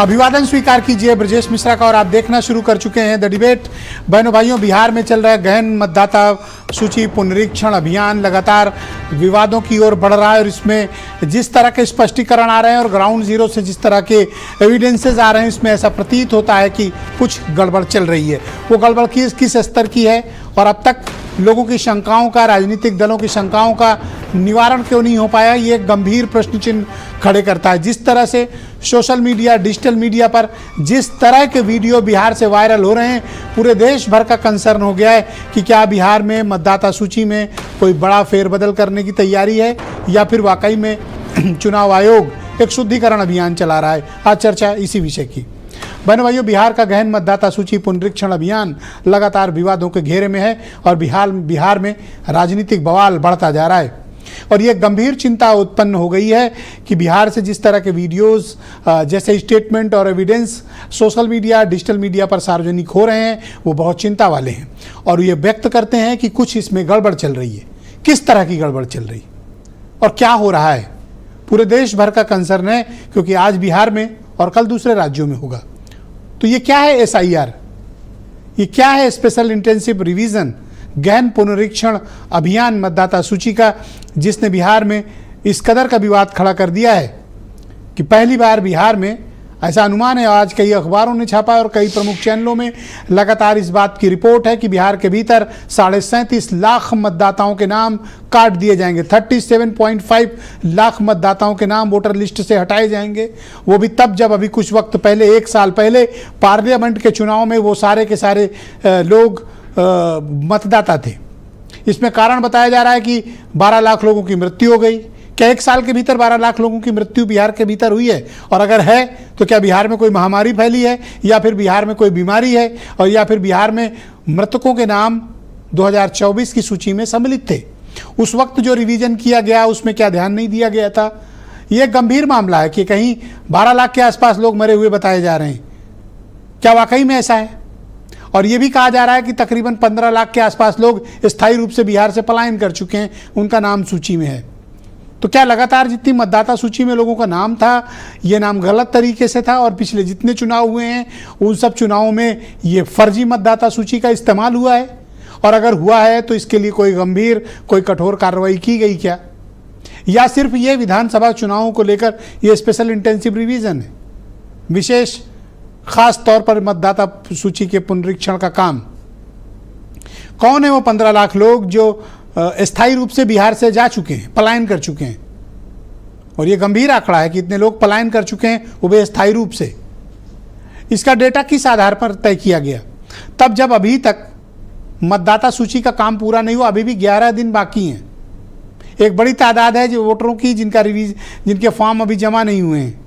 अभिवादन स्वीकार कीजिए ब्रजेश मिश्रा का और आप देखना शुरू कर चुके हैं द डिबेट। बहनों भाइयों, बिहार में चल रहा है गहन मतदाता सूची पुनरीक्षण अभियान लगातार विवादों की ओर बढ़ रहा है और इसमें जिस तरह के स्पष्टीकरण आ रहे हैं और ग्राउंड जीरो से जिस तरह के एविडेंसेस आ रहे हैं, इसमें ऐसा प्रतीत होता है कि कुछ गड़बड़ चल रही है। वो गड़बड़ किस स्तर की है और अब तक लोगों की शंकाओं का, राजनीतिक दलों की शंकाओं का निवारण क्यों नहीं हो पाया, ये एक गंभीर प्रश्न चिन्ह खड़े करता है। जिस तरह से सोशल मीडिया, डिजिटल मीडिया पर जिस तरह के वीडियो बिहार से वायरल हो रहे हैं, पूरे देश भर का कंसर्न हो गया है कि क्या बिहार में मतदाता सूची में कोई बड़ा फेरबदल करने की तैयारी है या फिर वाकई में चुनाव आयोग एक शुद्धिकरण अभियान चला रहा है। आज चर्चा इसी विषय की। बहनों भाइयों, बिहार का गहन मतदाता सूची पुनरीक्षण अभियान लगातार विवादों के घेरे में है और बिहार में राजनीतिक बवाल बढ़ता जा रहा है और ये गंभीर चिंता उत्पन्न हो गई है कि बिहार से जिस तरह के वीडियोस जैसे स्टेटमेंट और evidence social media, digital media पर सार्वजनिक हो रहे हैं, वो बहुत चिंता वाले हैं और ये व्यक्त करते हैं कि कुछ इसमें गड़बड़ चल रही है। किस तरह की गड़बड़ चल रही और क्या हो रहा है, पूरे देश भर का कंसर्न है, क्योंकि आज बिहार में और कल दूसरे राज्यों में होगा। तो ये क्या है SIR, ये क्या है स्पेशल इंटेंसिव रिवीजन, गहन पुनरीक्षण अभियान मतदाता सूची का, जिसने बिहार में इस कदर का विवाद खड़ा कर दिया है कि पहली बार बिहार में ऐसा अनुमान है। आज कई अखबारों ने छापा और कई प्रमुख चैनलों में लगातार इस बात की रिपोर्ट है कि बिहार के भीतर 37.5 लाख मतदाताओं के नाम काट दिए जाएंगे। 37.5 लाख मतदाताओं के नाम वोटर लिस्ट से हटाए जाएंगे। वो भी तब जब अभी कुछ वक्त पहले, 1 साल पहले पार्लियामेंट के चुनाव में वो सारे के सारे लोग मतदाता थे। इसमें कारण बताया जा रहा है कि 12 लाख लोगों की मृत्यु हो गई। क्या 1 साल के भीतर 12 लाख लोगों की मृत्यु बिहार के भीतर हुई है? और अगर है तो क्या बिहार में कोई महामारी फैली है या फिर बिहार में कोई बीमारी है और या फिर बिहार में मृतकों के नाम 2024 की सूची में सम्मिलित थे? उस वक्त जो रिवीजन किया गया उसमें क्या ध्यान नहीं दिया गया था? यह गंभीर मामला है कि कहीं 12 लाख के आसपास लोग मरे हुए बताए जा रहे हैं। क्या वाकई में ऐसा है? और ये भी कहा जा रहा है कि तकरीबन 15 लाख के आसपास लोग स्थायी रूप से बिहार से पलायन कर चुके हैं, उनका नाम सूची में है। तो क्या लगातार जितनी मतदाता सूची में लोगों का नाम था, ये नाम गलत तरीके से था और पिछले जितने चुनाव हुए हैं उन सब चुनावों में ये फर्जी मतदाता सूची का इस्तेमाल हुआ है? और अगर हुआ है तो इसके लिए कोई गंभीर, कोई कठोर कार्रवाई की गई क्या, या सिर्फ ये विधानसभा चुनावों को लेकर ये स्पेशल इंटेंसिव रिवीजन है, विशेष खास तौर पर मतदाता सूची के पुनरीक्षण का काम? कौन है वो 15 लाख लोग जो स्थायी रूप से बिहार से जा चुके हैं, पलायन कर चुके हैं? और ये गंभीर आंकड़ा है कि इतने लोग पलायन कर चुके हैं, वो भी स्थायी रूप से। इसका डेटा किस आधार पर तय किया गया? तब जब अभी तक मतदाता सूची का काम पूरा नहीं हुआ, अभी भी 11 दिन बाकी हैं। एक बड़ी तादाद है जो वोटरों की जिनके फॉर्म अभी जमा नहीं हुए हैं।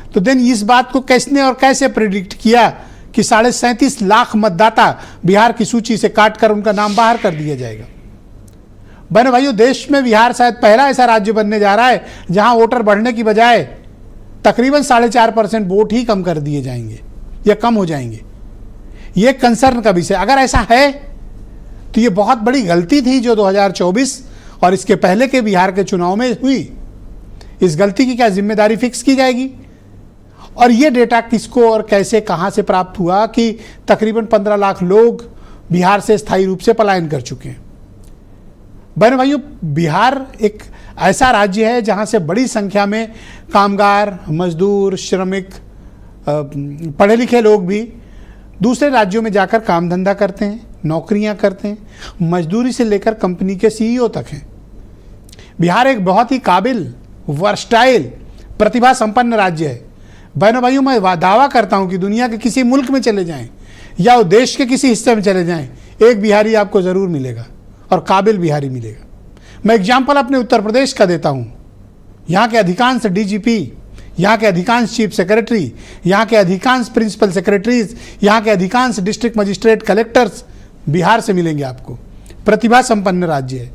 तो देन इस बात को किसने और कैसे प्रेडिक्ट किया कि 37.5 लाख मतदाता बिहार की सूची से काटकर उनका नाम बाहर कर दिया जाएगा? बहनों भाइयों, देश में बिहार शायद पहला ऐसा राज्य बनने जा रहा है जहां वोटर बढ़ने की बजाय तकरीबन 4.5% वोट ही कम कर दिए जाएंगे या कम हो जाएंगे। ये कंसर्न का विषय। अगर ऐसा है तो ये बहुत बड़ी गलती थी जो 2024 और इसके पहले के बिहार के चुनाव में हुई। इस गलती की क्या जिम्मेदारी फिक्स की जाएगी? और ये डेटा किसको और कैसे, कहां से प्राप्त हुआ कि तकरीबन 15 लाख लोग बिहार से स्थायी रूप से पलायन कर चुके हैं? बहनों भाइयों, बिहार एक ऐसा राज्य है जहां से बड़ी संख्या में कामगार, मजदूर, श्रमिक, पढ़े लिखे लोग भी दूसरे राज्यों में जाकर काम धंधा करते हैं, नौकरियां करते हैं, मजदूरी से लेकर कंपनी के CEO तक हैं। बिहार एक बहुत ही काबिल, वर्सटाइल, प्रतिभा संपन्न राज्य है। बहनों भाइयों, मैं दावा करता हूं कि दुनिया के किसी मुल्क में चले जाएं या देश के किसी हिस्से में चले जाएं, एक बिहारी आपको जरूर मिलेगा और काबिल बिहारी मिलेगा। मैं एग्जाम्पल अपने उत्तर प्रदेश का देता हूं। यहाँ के अधिकांश DGP, यहाँ के अधिकांश चीफ सेक्रेटरी, यहाँ के अधिकांश प्रिंसिपल सेक्रेटरीज, यहाँ के अधिकांश डिस्ट्रिक्ट मजिस्ट्रेट, कलेक्टर्स बिहार से मिलेंगे आपको। प्रतिभा संपन्न राज्य है।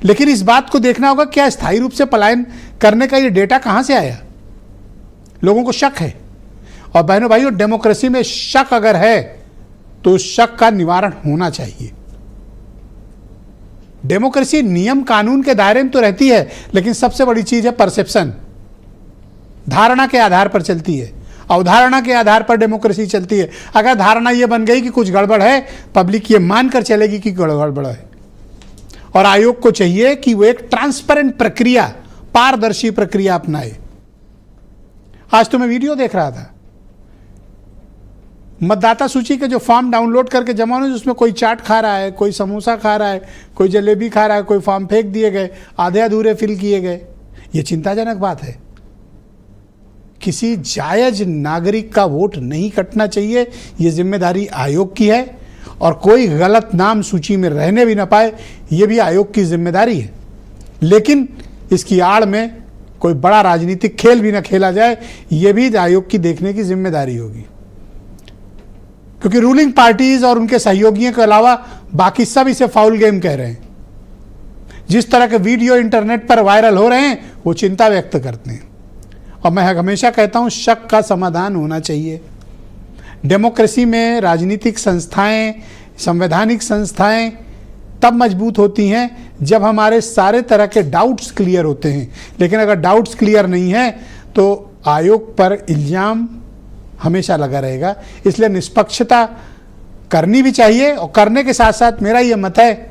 लेकिन इस बात को देखना होगा, क्या स्थायी रूप से पलायन करने का ये डेटा कहाँ से आया? लोगों को शक है। और बहनों भाइयों, डेमोक्रेसी में शक अगर है तो उस शक का निवारण होना चाहिए। डेमोक्रेसी नियम कानून के दायरे में तो रहती है, लेकिन सबसे बड़ी चीज है परसेप्शन। धारणा के आधार पर चलती है। अवधारणा के आधार पर डेमोक्रेसी चलती है। अगर धारणा यह बन गई कि कुछ गड़बड़ है, पब्लिक ये मानकर चलेगी कि गड़बड़ है। और आयोग को चाहिए कि वो एक ट्रांसपेरेंट प्रक्रिया, पारदर्शी प्रक्रिया अपनाए। आज तो मैं वीडियो देख रहा था, मतदाता सूची के जो फॉर्म डाउनलोड करके जमा हुए, उसमें कोई चाट खा रहा है, कोई समोसा खा रहा है, कोई जलेबी खा रहा है, कोई फॉर्म फेंक दिए गए, आधे अधूरे फिल किए गए। ये चिंताजनक बात है। किसी जायज नागरिक का वोट नहीं कटना चाहिए, ये जिम्मेदारी आयोग की है। और कोई गलत नाम सूची में रहने भी ना पाए, ये भी आयोग की जिम्मेदारी है। लेकिन इसकी आड़ में कोई बड़ा राजनीतिक खेल भी ना खेला जाए, ये भी आयोग की देखने की जिम्मेदारी होगी। क्योंकि रूलिंग पार्टीज और उनके सहयोगियों के अलावा बाकी सब इसे फाउल गेम कह रहे हैं। जिस तरह के वीडियो इंटरनेट पर वायरल हो रहे हैं, वो चिंता व्यक्त करते हैं। और मैं हमेशा कहता हूं, शक का समाधान होना चाहिए। डेमोक्रेसी में राजनीतिक संस्थाएं, संवैधानिक संस्थाएं तब मजबूत होती हैं जब हमारे सारे तरह के डाउट्स क्लियर होते हैं। लेकिन अगर डाउट्स क्लियर नहीं है तो आयोग पर इल्जाम हमेशा लगा रहेगा। इसलिए निष्पक्षता करनी भी चाहिए, और करने के साथ साथ मेरा ये मत है,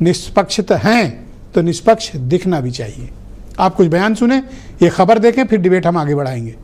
निष्पक्षता हैं तो निष्पक्ष दिखना भी चाहिए। आप कुछ बयान सुने, ये खबर देखें, फिर डिबेट हम आगे बढ़ाएंगे।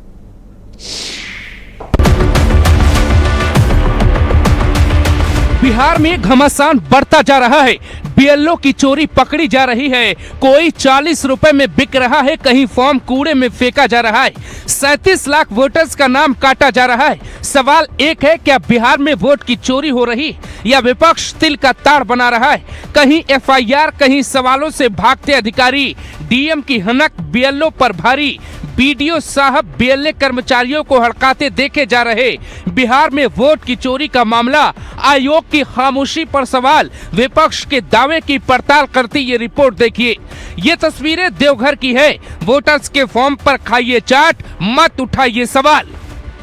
बिहार में घमासान बढ़ता जा रहा है। बीएलओ की चोरी पकड़ी जा रही है। कोई 40 रुपए में बिक रहा है, कहीं फॉर्म कूड़े में फेंका जा रहा है। 37 लाख वोटर्स का नाम काटा जा रहा है। सवाल एक है, क्या बिहार में वोट की चोरी हो रही या विपक्ष तिल का ताड़ बना रहा है? कहीं एफआईआर, कहीं सवालों से भागते अधिकारी। डीएम की हनक बीएलओ पर भारी। बीडीओ साहब बीएलए कर्मचारियों को हड़काते देखे जा रहे। बिहार में वोट की चोरी का मामला, आयोग की खामोशी पर सवाल, विपक्ष के दावे की पड़ताल करती ये रिपोर्ट देखिए। ये तस्वीरें देवघर की है। वोटर्स के फॉर्म पर खाइए चाट, मत उठाइए सवाल।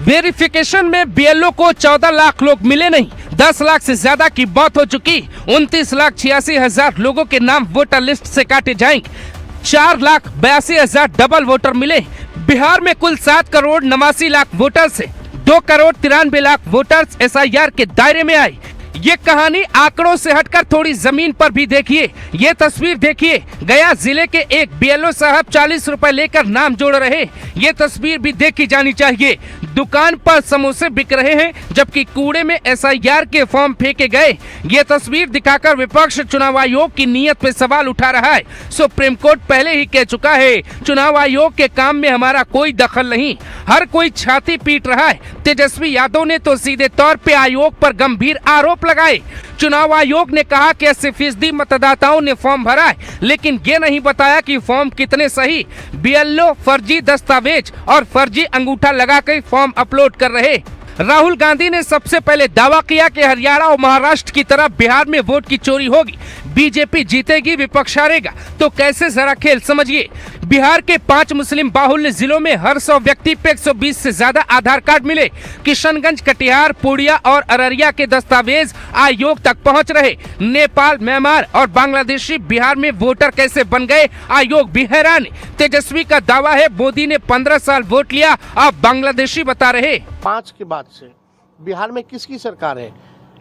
वेरिफिकेशन में बीएलओ को 14 लाख लोग मिले नहीं, 10 लाख से ज्यादा की मौत हो चुकी। 29,86,000 लोगों के नाम वोटर लिस्ट से काटे जाएंगे। 4,82,000 डबल वोटर मिले। बिहार में कुल 7 करोड़ 89 लाख वोटर्स है। 2 करोड़ 93 लाख वोटर्स एसआईआर के दायरे में आए। ये कहानी आंकड़ों से हटकर थोड़ी जमीन पर भी देखिए। ये तस्वीर देखिए, गया जिले के एक बीएलओ साहब 40 रुपए लेकर नाम जोड़ रहे। ये तस्वीर भी देखी जानी चाहिए। दुकान पर समोसे बिक रहे हैं, जबकि कूड़े में एसआईआर के फॉर्म फेंके गए। ये तस्वीर दिखाकर विपक्ष चुनाव आयोग की नीयत पे सवाल उठा रहा है। सुप्रीम कोर्ट पहले ही कह चुका है, चुनाव आयोग के काम में हमारा कोई दखल नहीं। हर कोई छाती पीट रहा है। तेजस्वी यादव ने तो सीधे तौर पे आयोग पर गंभीर आरोप लगाए। चुनाव आयोग ने कहा कि 80% मतदाताओं ने फॉर्म भरा है, लेकिन ये नहीं बताया कि फॉर्म कितने सही। बीएलओ फर्जी दस्तावेज और फर्जी अंगूठा लगाकर फॉर्म अपलोड कर रहे। राहुल गांधी ने सबसे पहले दावा किया कि हरियाणा और महाराष्ट्र की तरह बिहार में वोट की चोरी होगी, बीजेपी जीतेगी, विपक्ष हारेगा। तो कैसे, जरा खेल समझिए। बिहार के 5 मुस्लिम बाहुल्य जिलों में हर 100 व्यक्ति पे 120 से ज्यादा आधार कार्ड मिले। किशनगंज, कटिहार, पूर्णिया और अररिया के दस्तावेज आयोग तक पहुंच रहे। नेपाल, म्यांमार और बांग्लादेशी बिहार में वोटर कैसे बन गए, आयोग भी हैरान। तेजस्वी का दावा है मोदी ने 15 साल वोट लिया, आप बांग्लादेशी बता रहे। 5 के बाद से बिहार में किसकी सरकार है?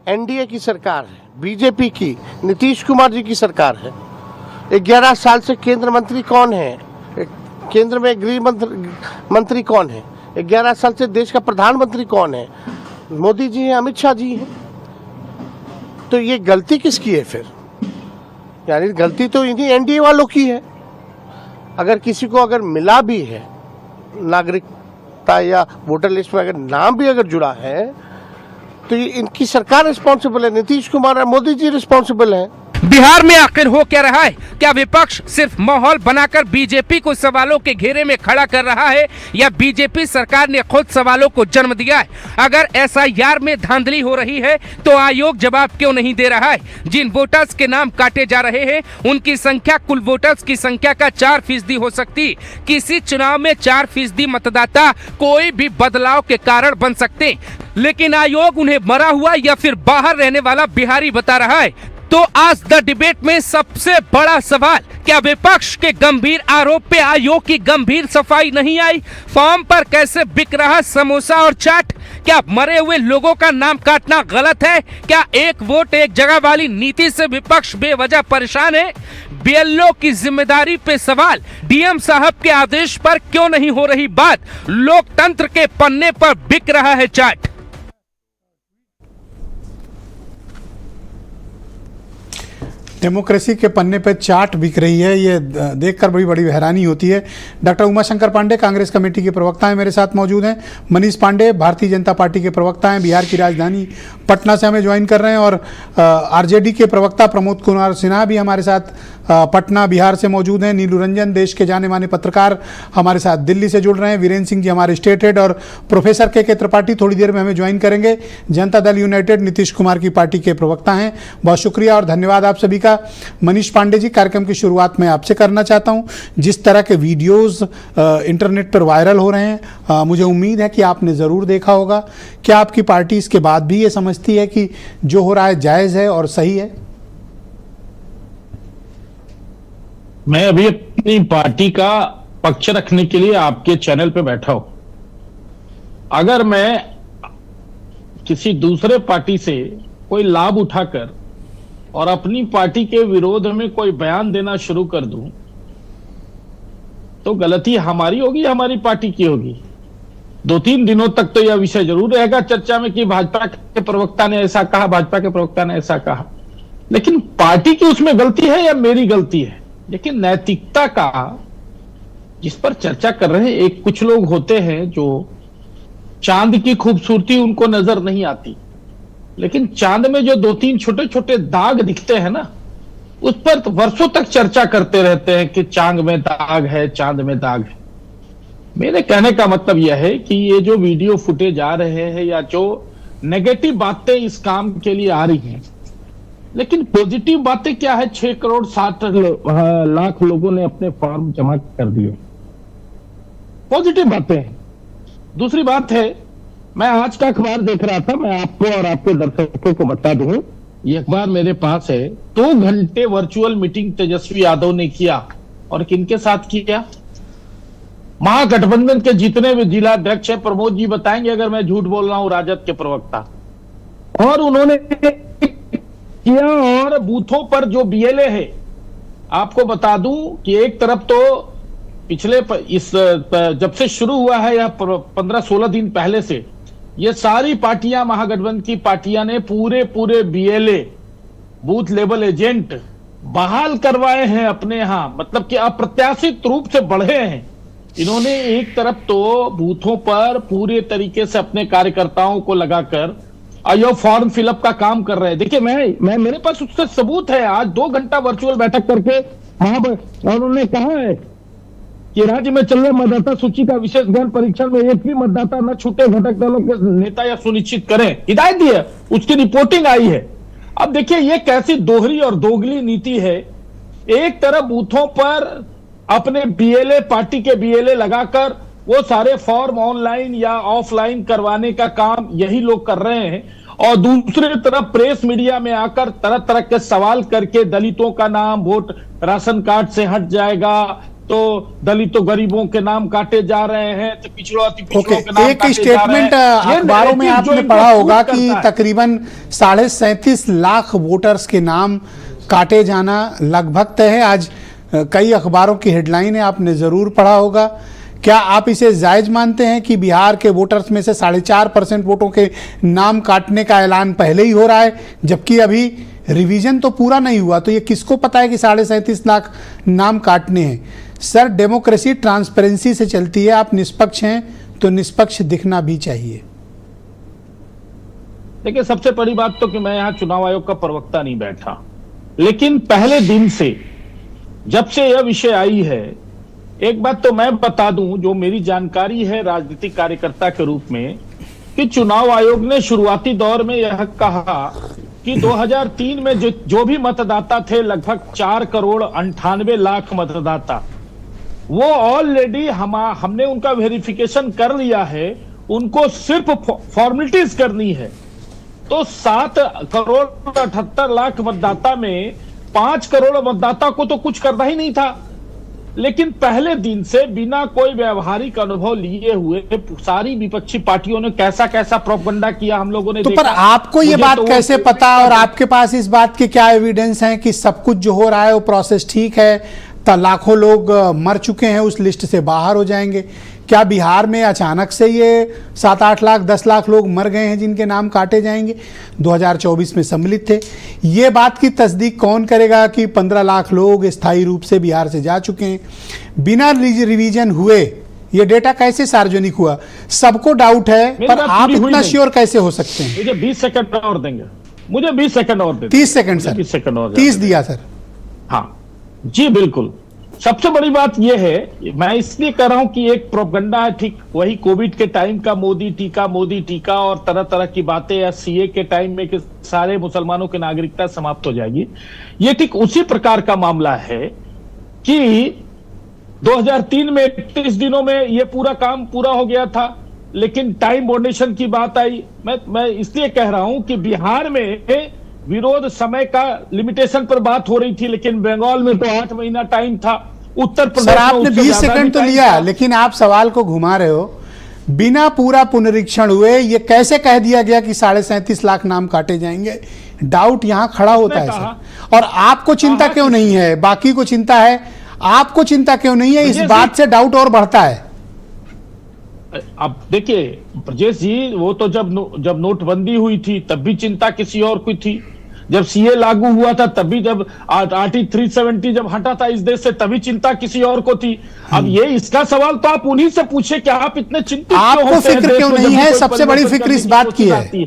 एनडीए की सरकार है, बीजेपी की, नीतीश कुमार जी की सरकार है। 11 साल से केंद्र मंत्री कौन है? केंद्र में गृह मंत्री कौन है? 11 साल से देश का प्रधानमंत्री कौन है? मोदी जी हैं, अमित शाह जी हैं। तो ये गलती किसकी है फिर? यानी गलती तो इन्हीं एनडीए वालों की है। अगर किसी को अगर मिला भी है नागरिकता या वोटर लिस्ट में अगर नाम भी अगर जुड़ा है, तो ये इनकी सरकार रिस्पॉन्सिबल है, नीतीश कुमार और मोदी जी रिस्पॉन्सिबल है। बिहार में आखिर हो क्या रहा है? क्या विपक्ष सिर्फ माहौल बनाकर बीजेपी को सवालों के घेरे में खड़ा कर रहा है, या बीजेपी सरकार ने खुद सवालों को जन्म दिया है? अगर एसआईआर में धांधली हो रही है तो आयोग जवाब क्यों नहीं दे रहा है? जिन वोटर्स के नाम काटे जा रहे हैं उनकी संख्या कुल वोटर्स की संख्या का 4% हो सकती। किसी चुनाव में 4% मतदाता कोई भी बदलाव के कारण बन सकते, लेकिन आयोग उन्हें मरा हुआ या फिर बाहर रहने वाला बिहारी बता रहा है। तो आज द डिबेट में सबसे बड़ा सवाल, क्या विपक्ष के गंभीर आरोप पे आयोग की गंभीर सफाई नहीं आई? फॉर्म पर कैसे बिक रहा समोसा और चाट? क्या मरे हुए लोगों का नाम काटना गलत है? क्या एक वोट एक जगह वाली नीति से विपक्ष बेवजह परेशान है? बीएलओ की जिम्मेदारी पे सवाल, डीएम साहब के आदेश पर क्यों नहीं हो रही बात? लोकतंत्र के पन्ने पर बिक रहा है चाट। डेमोक्रेसी के पन्ने पे चाट बिक रही है, ये देखकर बड़ी हैरानी होती है। डॉक्टर उमाशंकर पांडे कांग्रेस कमेटी के प्रवक्ता हैं, मेरे साथ मौजूद हैं। मनीष पांडे भारतीय जनता पार्टी के प्रवक्ता हैं, बिहार की राजधानी पटना से हमें ज्वाइन कर रहे हैं। और आरजेडी के प्रवक्ता प्रमोद कुमार सिन्हा भी हमारे साथ पटना बिहार से मौजूद हैं। नीलू रंजन देश के जाने माने पत्रकार हमारे साथ दिल्ली से जुड़ रहे हैं। वीरेंद्र सिंह जी हमारे स्टेट हेड और प्रोफेसर के त्रिपाठी थोड़ी देर में हमें ज्वाइन करेंगे, जनता दल यूनाइटेड नीतीश कुमार की पार्टी के प्रवक्ता हैं। बहुत शुक्रिया और धन्यवाद आप सभी का। मनीष पांडे जी, कार्यक्रम की शुरुआत मैं आपसे करना चाहता हूं। जिस तरह के वीडियोस इंटरनेट पर वायरल हो रहे हैं, मुझे उम्मीद है कि आपने ज़रूर देखा होगा। क्या आपकी पार्टी इसके बाद भी ये समझती है कि जो हो रहा है जायज़ है और सही है? मैं अभी अपनी पार्टी का पक्ष रखने के लिए आपके चैनल पे बैठा हूं। अगर मैं किसी दूसरे पार्टी से कोई लाभ उठाकर और अपनी पार्टी के विरोध में कोई बयान देना शुरू कर दूं तो गलती हमारी होगी, हमारी पार्टी की होगी। 2-3 दिनों तक तो यह विषय जरूर रहेगा चर्चा में कि भाजपा के प्रवक्ता ने ऐसा कहा, भाजपा के प्रवक्ता ने ऐसा कहा, लेकिन पार्टी की उसमें गलती है या मेरी गलती है? लेकिन नैतिकता का जिस पर चर्चा कर रहे हैं, एक कुछ लोग होते हैं जो चांद की खूबसूरती उनको नजर नहीं आती, लेकिन चांद में जो 2-3 छोटे छोटे दाग दिखते हैं ना, उस पर तो वर्षों तक चर्चा करते रहते हैं कि चांद में दाग है, चांद में दाग है। मेरे कहने का मतलब यह है कि ये जो वीडियो फुटेज आ रहे हैं या जो नेगेटिव बातें इस काम के लिए आ रही हैं, लेकिन पॉजिटिव बातें क्या है? 6 करोड़ 60 लाख लोगों ने अपने फॉर्म जमा कर दिए, पॉजिटिव बातें हैं। दूसरी बात है, मैं आज का अखबार देख रहा था, मैं आपको और आपके दर्शकों को बता दूं, ये अखबार मेरे पास है। 2 घंटे वर्चुअल मीटिंग तेजस्वी यादव ने किया, और किनके साथ किया? महागठबंधन के जितने भी जिला अध्यक्ष है, प्रमोद जी बताएंगे अगर मैं झूठ बोल रहा हूं, राजद के प्रवक्ता, और उन्होंने किया। और बूथों पर जो बीएलए है, आपको बता दूं कि एक तरफ तो पिछले जब से शुरू हुआ है या 15-16 दिन पहले से ये सारी पार्टियां, महागठबंधन की पार्टियां ने पूरे बीएलए बूथ लेवल एजेंट बहाल करवाए हैं अपने यहां, मतलब कि अप्रत्याशित रूप से बढ़े हैं। इन्होंने एक तरफ तो बूथों पर पूरे तरीके से अपने कार्यकर्ताओं को लगाकर यो फॉर्म फिलअप का काम कर रहे हैं। देखिए, मैं मेरे पास उससे सबूत है। आज 2 घंटा वर्चुअल बैठक करके और उन्होंने कहा है कि राज्य में चल रहे मतदाता सूची का विशेष गहन परीक्षण में एक भी मतदाता न छूटे, घटक दलों के नेता या सुनिश्चित करें, हिदायत दी है, उसकी रिपोर्टिंग आई है। अब देखिए ये कैसी दोहरी और दोगली नीति है। एक तरफ बूथों पर अपने बीएलए, पार्टी के बीएलए लगाकर वो सारे फॉर्म ऑनलाइन या ऑफलाइन करवाने का काम यही लोग कर रहे हैं, और दूसरी तरफ प्रेस मीडिया में आकर तरह तरह के सवाल करके दलितों का नाम वोट राशन कार्ड से हट जाएगा, तो दलितों गरीबों के नाम काटे जा रहे हैं, तो पिछड़ों के नाम एक स्टेटमेंट अखबारों में आपने पढ़ा होगा कि तकरीबन 37.5 लाख वोटर्स के नाम काटे जाना लगभग तय है। आज कई अखबारों की हेडलाइन है, आपने जरूर पढ़ा होगा। क्या आप इसे जायज मानते हैं कि बिहार के वोटर्स में से 4.5% वोटों के नाम काटने का ऐलान पहले ही हो रहा है, जबकि अभी रिवीजन तो पूरा नहीं हुआ? तो ये किसको पता है कि 37.5 लाख नाम काटने हैं? सर, डेमोक्रेसी ट्रांसपेरेंसी से चलती है। आप निष्पक्ष हैं तो निष्पक्ष दिखना भी चाहिए। देखिए, सबसे बड़ी बात तो कि मैं यहाँ चुनाव आयोग का प्रवक्ता नहीं बैठा, लेकिन पहले दिन से जब से यह विषय आई है, एक बात तो मैं बता दूं, जो मेरी जानकारी है राजनीतिक कार्यकर्ता के रूप में, कि चुनाव आयोग ने शुरुआती दौर में यह कहा कि 2003 में जो भी मतदाता थे, लगभग 4 करोड़ 98 लाख मतदाता, वो ऑलरेडी हमने उनका वेरिफिकेशन कर लिया है, उनको सिर्फ फॉर्मेलिटीज करनी है। तो 7 करोड़ 78 लाख मतदाता में 5 करोड़ मतदाता को तो कुछ करना ही नहीं था, लेकिन पहले दिन से बिना कोई व्यवहारिक अनुभव लिए हुए सारी विपक्षी पार्टियों ने कैसा कैसा प्रोपगंडा किया हम लोगों ने तो देखा। पर आपको ये मुझे बात तो कैसे पता, और आपके पास इस बात के क्या एविडेंस हैं कि सब कुछ जो हो रहा है वो प्रोसेस ठीक है, तो लाखों लोग मर चुके हैं, उस लिस्ट से बाहर हो जाएंगे? क्या बिहार में अचानक से ये 7-8 लाख 10 लाख लोग मर गए हैं जिनके नाम काटे जाएंगे? 2024 में सम्मिलित थे। ये बात की तस्दीक कौन करेगा कि 15 लाख लोग स्थायी रूप से बिहार से जा चुके हैं? बिना रिवीजन हुए ये डेटा कैसे सार्वजनिक हुआ? सबको डाउट है, पर आप इतना श्योर कैसे हो सकते हैं? मुझे 20 सेकंड और देंगे, मुझे 20 सेकंड और देंगे। 30 सेकंड सर, 20 सेकंड और 30 दिया सर। हाँ जी बिल्कुल। सबसे बड़ी बात यह है, मैं इसलिए कह रहा हूं कि एक प्रोपगंडा है, ठीक वही कोविड के टाइम का मोदी टीका और तरह तरह की बातें, या सीए के टाइम में कि सारे मुसलमानों की नागरिकता समाप्त हो जाएगी, ये ठीक उसी प्रकार का मामला है कि 2003 में 31 दिनों में ये पूरा काम पूरा हो गया था, लेकिन टाइम बाउंडेशन की बात आई। मैं इसलिए कह रहा हूं कि बिहार में विरोध समय का लिमिटेशन पर बात हो रही थी, लेकिन बंगाल में तो 8 महीना टाइम था, उत्तर प्रदेश सर आपने 20 सेकंड तो लिया, लेकिन आप सवाल को घुमा रहे हो। बिना पूरा पुनरीक्षण हुए ये कैसे कह दिया गया कि 37.5 लाख नाम काटे जाएंगे? डाउट यहां खड़ा होता है सर। और आपको चिंता क्यों नहीं है? बाकी को चिंता है, आपको चिंता क्यों नहीं है? इस बात से डाउट और बढ़ता है। अब देखिए ब्रजेश जी, वो तो जब नोटबंदी हुई थी तब भी चिंता किसी और की थी, जब सीए लागू हुआ था तब भी, जब आर्टिकल 370 जब हटा था इस देश से तभी चिंता किसी और को थी। अब ये इसका सवाल तो आप उन्हीं से पूछे कि आप इतने चिंतित क्यों होते हैं? आपको फिक्र क्यों नहीं है? सबसे बड़ी फिक्र इस बात की है।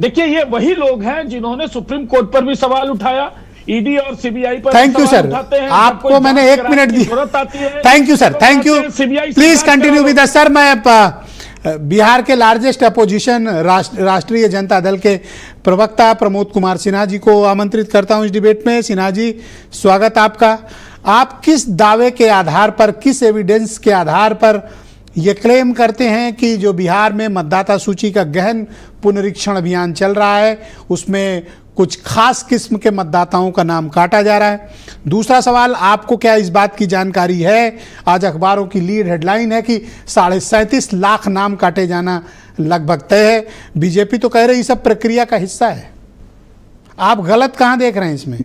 देखिए ये वही लोग हैं जिन्होंने सुप्रीम कोर्ट पर भी सवाल उठाया, ईडी और सीबीआई पर। थैंक यू सर, आपको मैंने 1 minute the. Thank you sir, thank you, please continue with the sir. मैं बिहार के लार्जेस्ट अपोजिशन राष्ट्रीय जनता दल के प्रवक्ता प्रमोद कुमार सिन्हा जी को आमंत्रित करता हूं इस डिबेट में। सिन्हा जी, स्वागत आपका। आप किस दावे के आधार पर, किस एविडेंस के आधार पर ये क्लेम करते हैं कि जो बिहार में मतदाता सूची का गहन पुनरीक्षण अभियान चल रहा है उसमें कुछ खास किस्म के मतदाताओं का नाम काटा जा रहा है? दूसरा सवाल, आपको क्या इस बात की जानकारी है, आज अखबारों की लीड हेडलाइन है कि 37.5 लाख नाम काटे जाना लगभग तय है। बीजेपी तो कह रही सब प्रक्रिया का हिस्सा है। आप गलत कहां देख रहे हैं इसमें?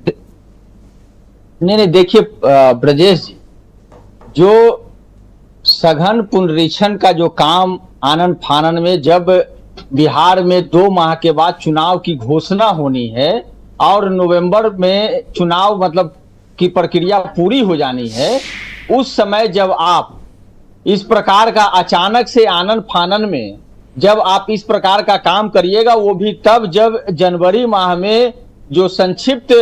नहीं, देखिए ब्रजेश जी, जो सघन पुनरीक्षण का जो काम आनन फानन में, जब बिहार में 2 माह के बाद चुनाव की घोषणा होनी है और नवंबर में चुनाव मतलब की प्रक्रिया पूरी हो जानी है, उस समय जब आप इस प्रकार का अचानक से आनन फानन में जब आप इस प्रकार का काम करिएगा, वो भी तब जब जनवरी माह में जो संक्षिप्त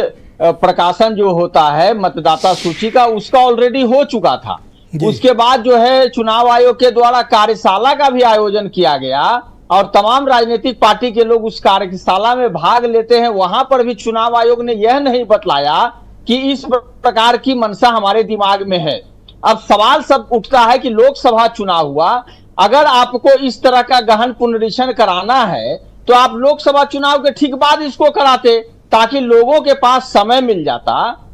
प्रकाशन जो होता है मतदाता सूची का, उसका ऑलरेडी हो चुका था। उसके बाद जो है चुनाव आयोग के द्वारा कार्यशाला का भी आयोजन किया गया और तमाम राजनीतिक पार्टी के लोग उस कार्यशाला में भाग लेते हैं। वहां पर भी चुनाव आयोग ने यह नहीं बतलाया कि इस प्रकार की मंशा हमारे दिमाग में है। अब सवाल सब उठता है कि लोकसभा चुनाव हुआ, अगर आपको इस तरह का गहन पुनरीक्षण कराना है तो आप लोकसभा चुनाव के ठीक बाद इसको कराते, ताकि लोगों के पास समय मिल जाता।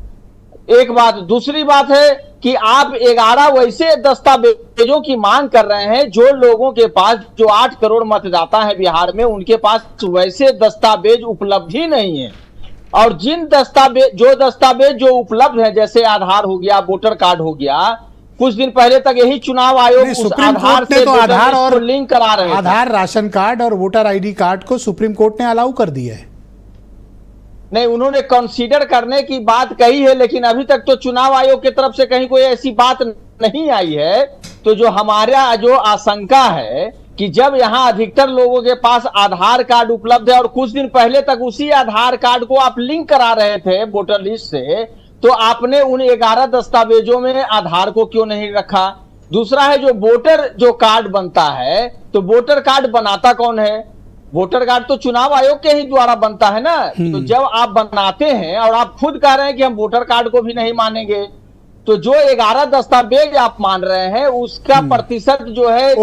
एक बात। दूसरी बात है कि आप 11 वैसे दस्तावेजों की मांग कर रहे हैं जो लोगों के पास, जो 8 करोड़ मतदाता है बिहार में, उनके पास वैसे दस्तावेज उपलब्ध ही नहीं है। और जिन दस्तावेज जो उपलब्ध है, जैसे आधार हो गया, वोटर कार्ड हो गया, कुछ दिन पहले तक यही चुनाव आयोग उस आधार से तो आधार और लिंक करा रहे हैं। आधार, राशन कार्ड और वोटर आईडी कार्ड को सुप्रीम कोर्ट ने अलाउ कर दिया है। नहीं, उन्होंने कंसीडर करने की बात कही है, लेकिन अभी तक तो चुनाव आयोग की तरफ से कहीं कोई ऐसी बात नहीं आई है। तो जो हमारा जो आशंका है कि जब यहां अधिकतर लोगों के पास आधार कार्ड उपलब्ध है और कुछ दिन पहले तक उसी आधार कार्ड को आप लिंक करा रहे थे वोटर लिस्ट से, तो आपने उन 11 दस्तावेजों में आधार को क्यों नहीं रखा? दूसरा है जो वोटर जो कार्ड बनता है, तो वोटर कार्ड बनाता कौन है? वोटर कार्ड तो चुनाव आयोग के ही द्वारा बनता है ना। तो जब आप बनाते हैं और आप खुद कह रहे हैं कि हम वोटर कार्ड को भी नहीं मानेंगे, तो जो 11 दस्तावेज आप मान रहे हैं उसका प्रतिशत जो है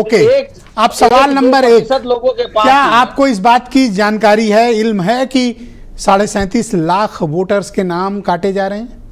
आप सवाल नंबर 1 लोगों के पास। क्या आपको इस बात की जानकारी है, इल्म है कि 37.5 लाख वोटर्स के नाम काटे जा रहे हैं?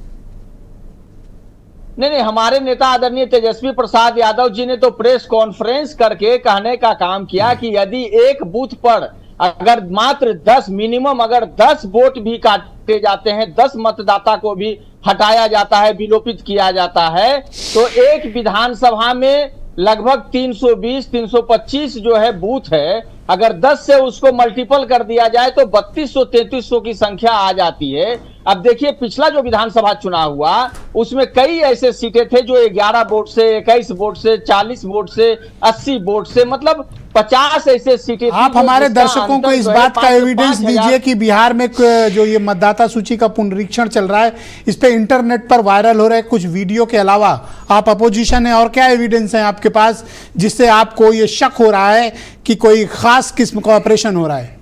नहीं, हमारे नेता आदरणीय तेजस्वी प्रसाद यादव जी ने तो प्रेस कॉन्फ्रेंस करके कहने का काम किया कि यदि एक बूथ पर अगर मात्र 10 मिनिमम अगर 10 वोट भी काटे जाते हैं, 10 मतदाता को भी हटाया जाता है, विलोपित किया जाता है, तो एक विधानसभा में लगभग 320-325 जो है बूथ है, अगर 10 से उसको मल्टीपल कर दिया जाए तो 3200-3300 की संख्या आ जाती है। अब देखिए पिछला जो विधानसभा चुनाव हुआ उसमें कई ऐसे सीटें थे जो 11 वोट से, 21 वोट से, 40 वोट से, 80 वोट से, मतलब 50 ऐसे सीटें। आप हमारे दर्शकों को इस बात का एविडेंस दीजिए कि बिहार में जो ये मतदाता सूची का पुनरीक्षण चल रहा है, इस पे इंटरनेट पर वायरल हो रहे कुछ वीडियो के अलावा आप अपोजिशन है, और क्या एविडेंस है आपके पास जिससे आपको ये शक हो रहा है कि कोई खास किस्म का ऑपरेशन हो रहा है?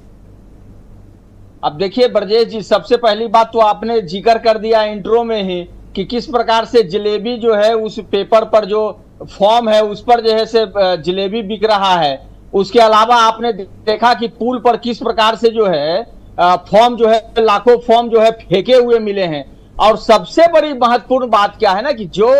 अब देखिए ब्रजेश जी, सबसे पहली बात तो आपने जिक्र कर दिया इंट्रो में ही कि किस प्रकार से जलेबी जो है उस पेपर पर जो फॉर्म है उस पर जो है से जलेबी बिक रहा है। उसके अलावा आपने देखा कि पुल पर किस प्रकार से जो है फॉर्म जो है, लाखों फॉर्म जो है फेंके हुए मिले हैं। और सबसे बड़ी महत्वपूर्ण बात क्या है ना कि जो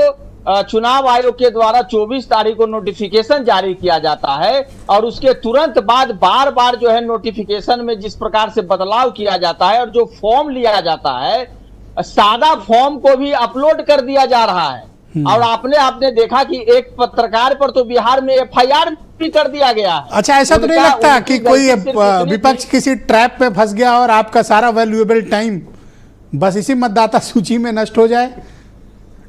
चुनाव आयोग के द्वारा 24 तारीख को नोटिफिकेशन जारी किया जाता है और उसके तुरंत बाद बार बार जो है नोटिफिकेशन में जिस प्रकार से बदलाव किया जाता है और जो फॉर्म लिया जाता है, सादा फॉर्म को भी अपलोड कर दिया जा रहा है। और आपने देखा कि एक पत्रकार पर तो बिहार में FIR भी कर दिया गया है। अच्छा, ऐसा तो नहीं लगता कि कोई विपक्ष किसी ट्रैप पे फंस गया और आपका सारा वैल्यूएबल टाइम बस इसी मतदाता सूची में नष्ट हो जाए?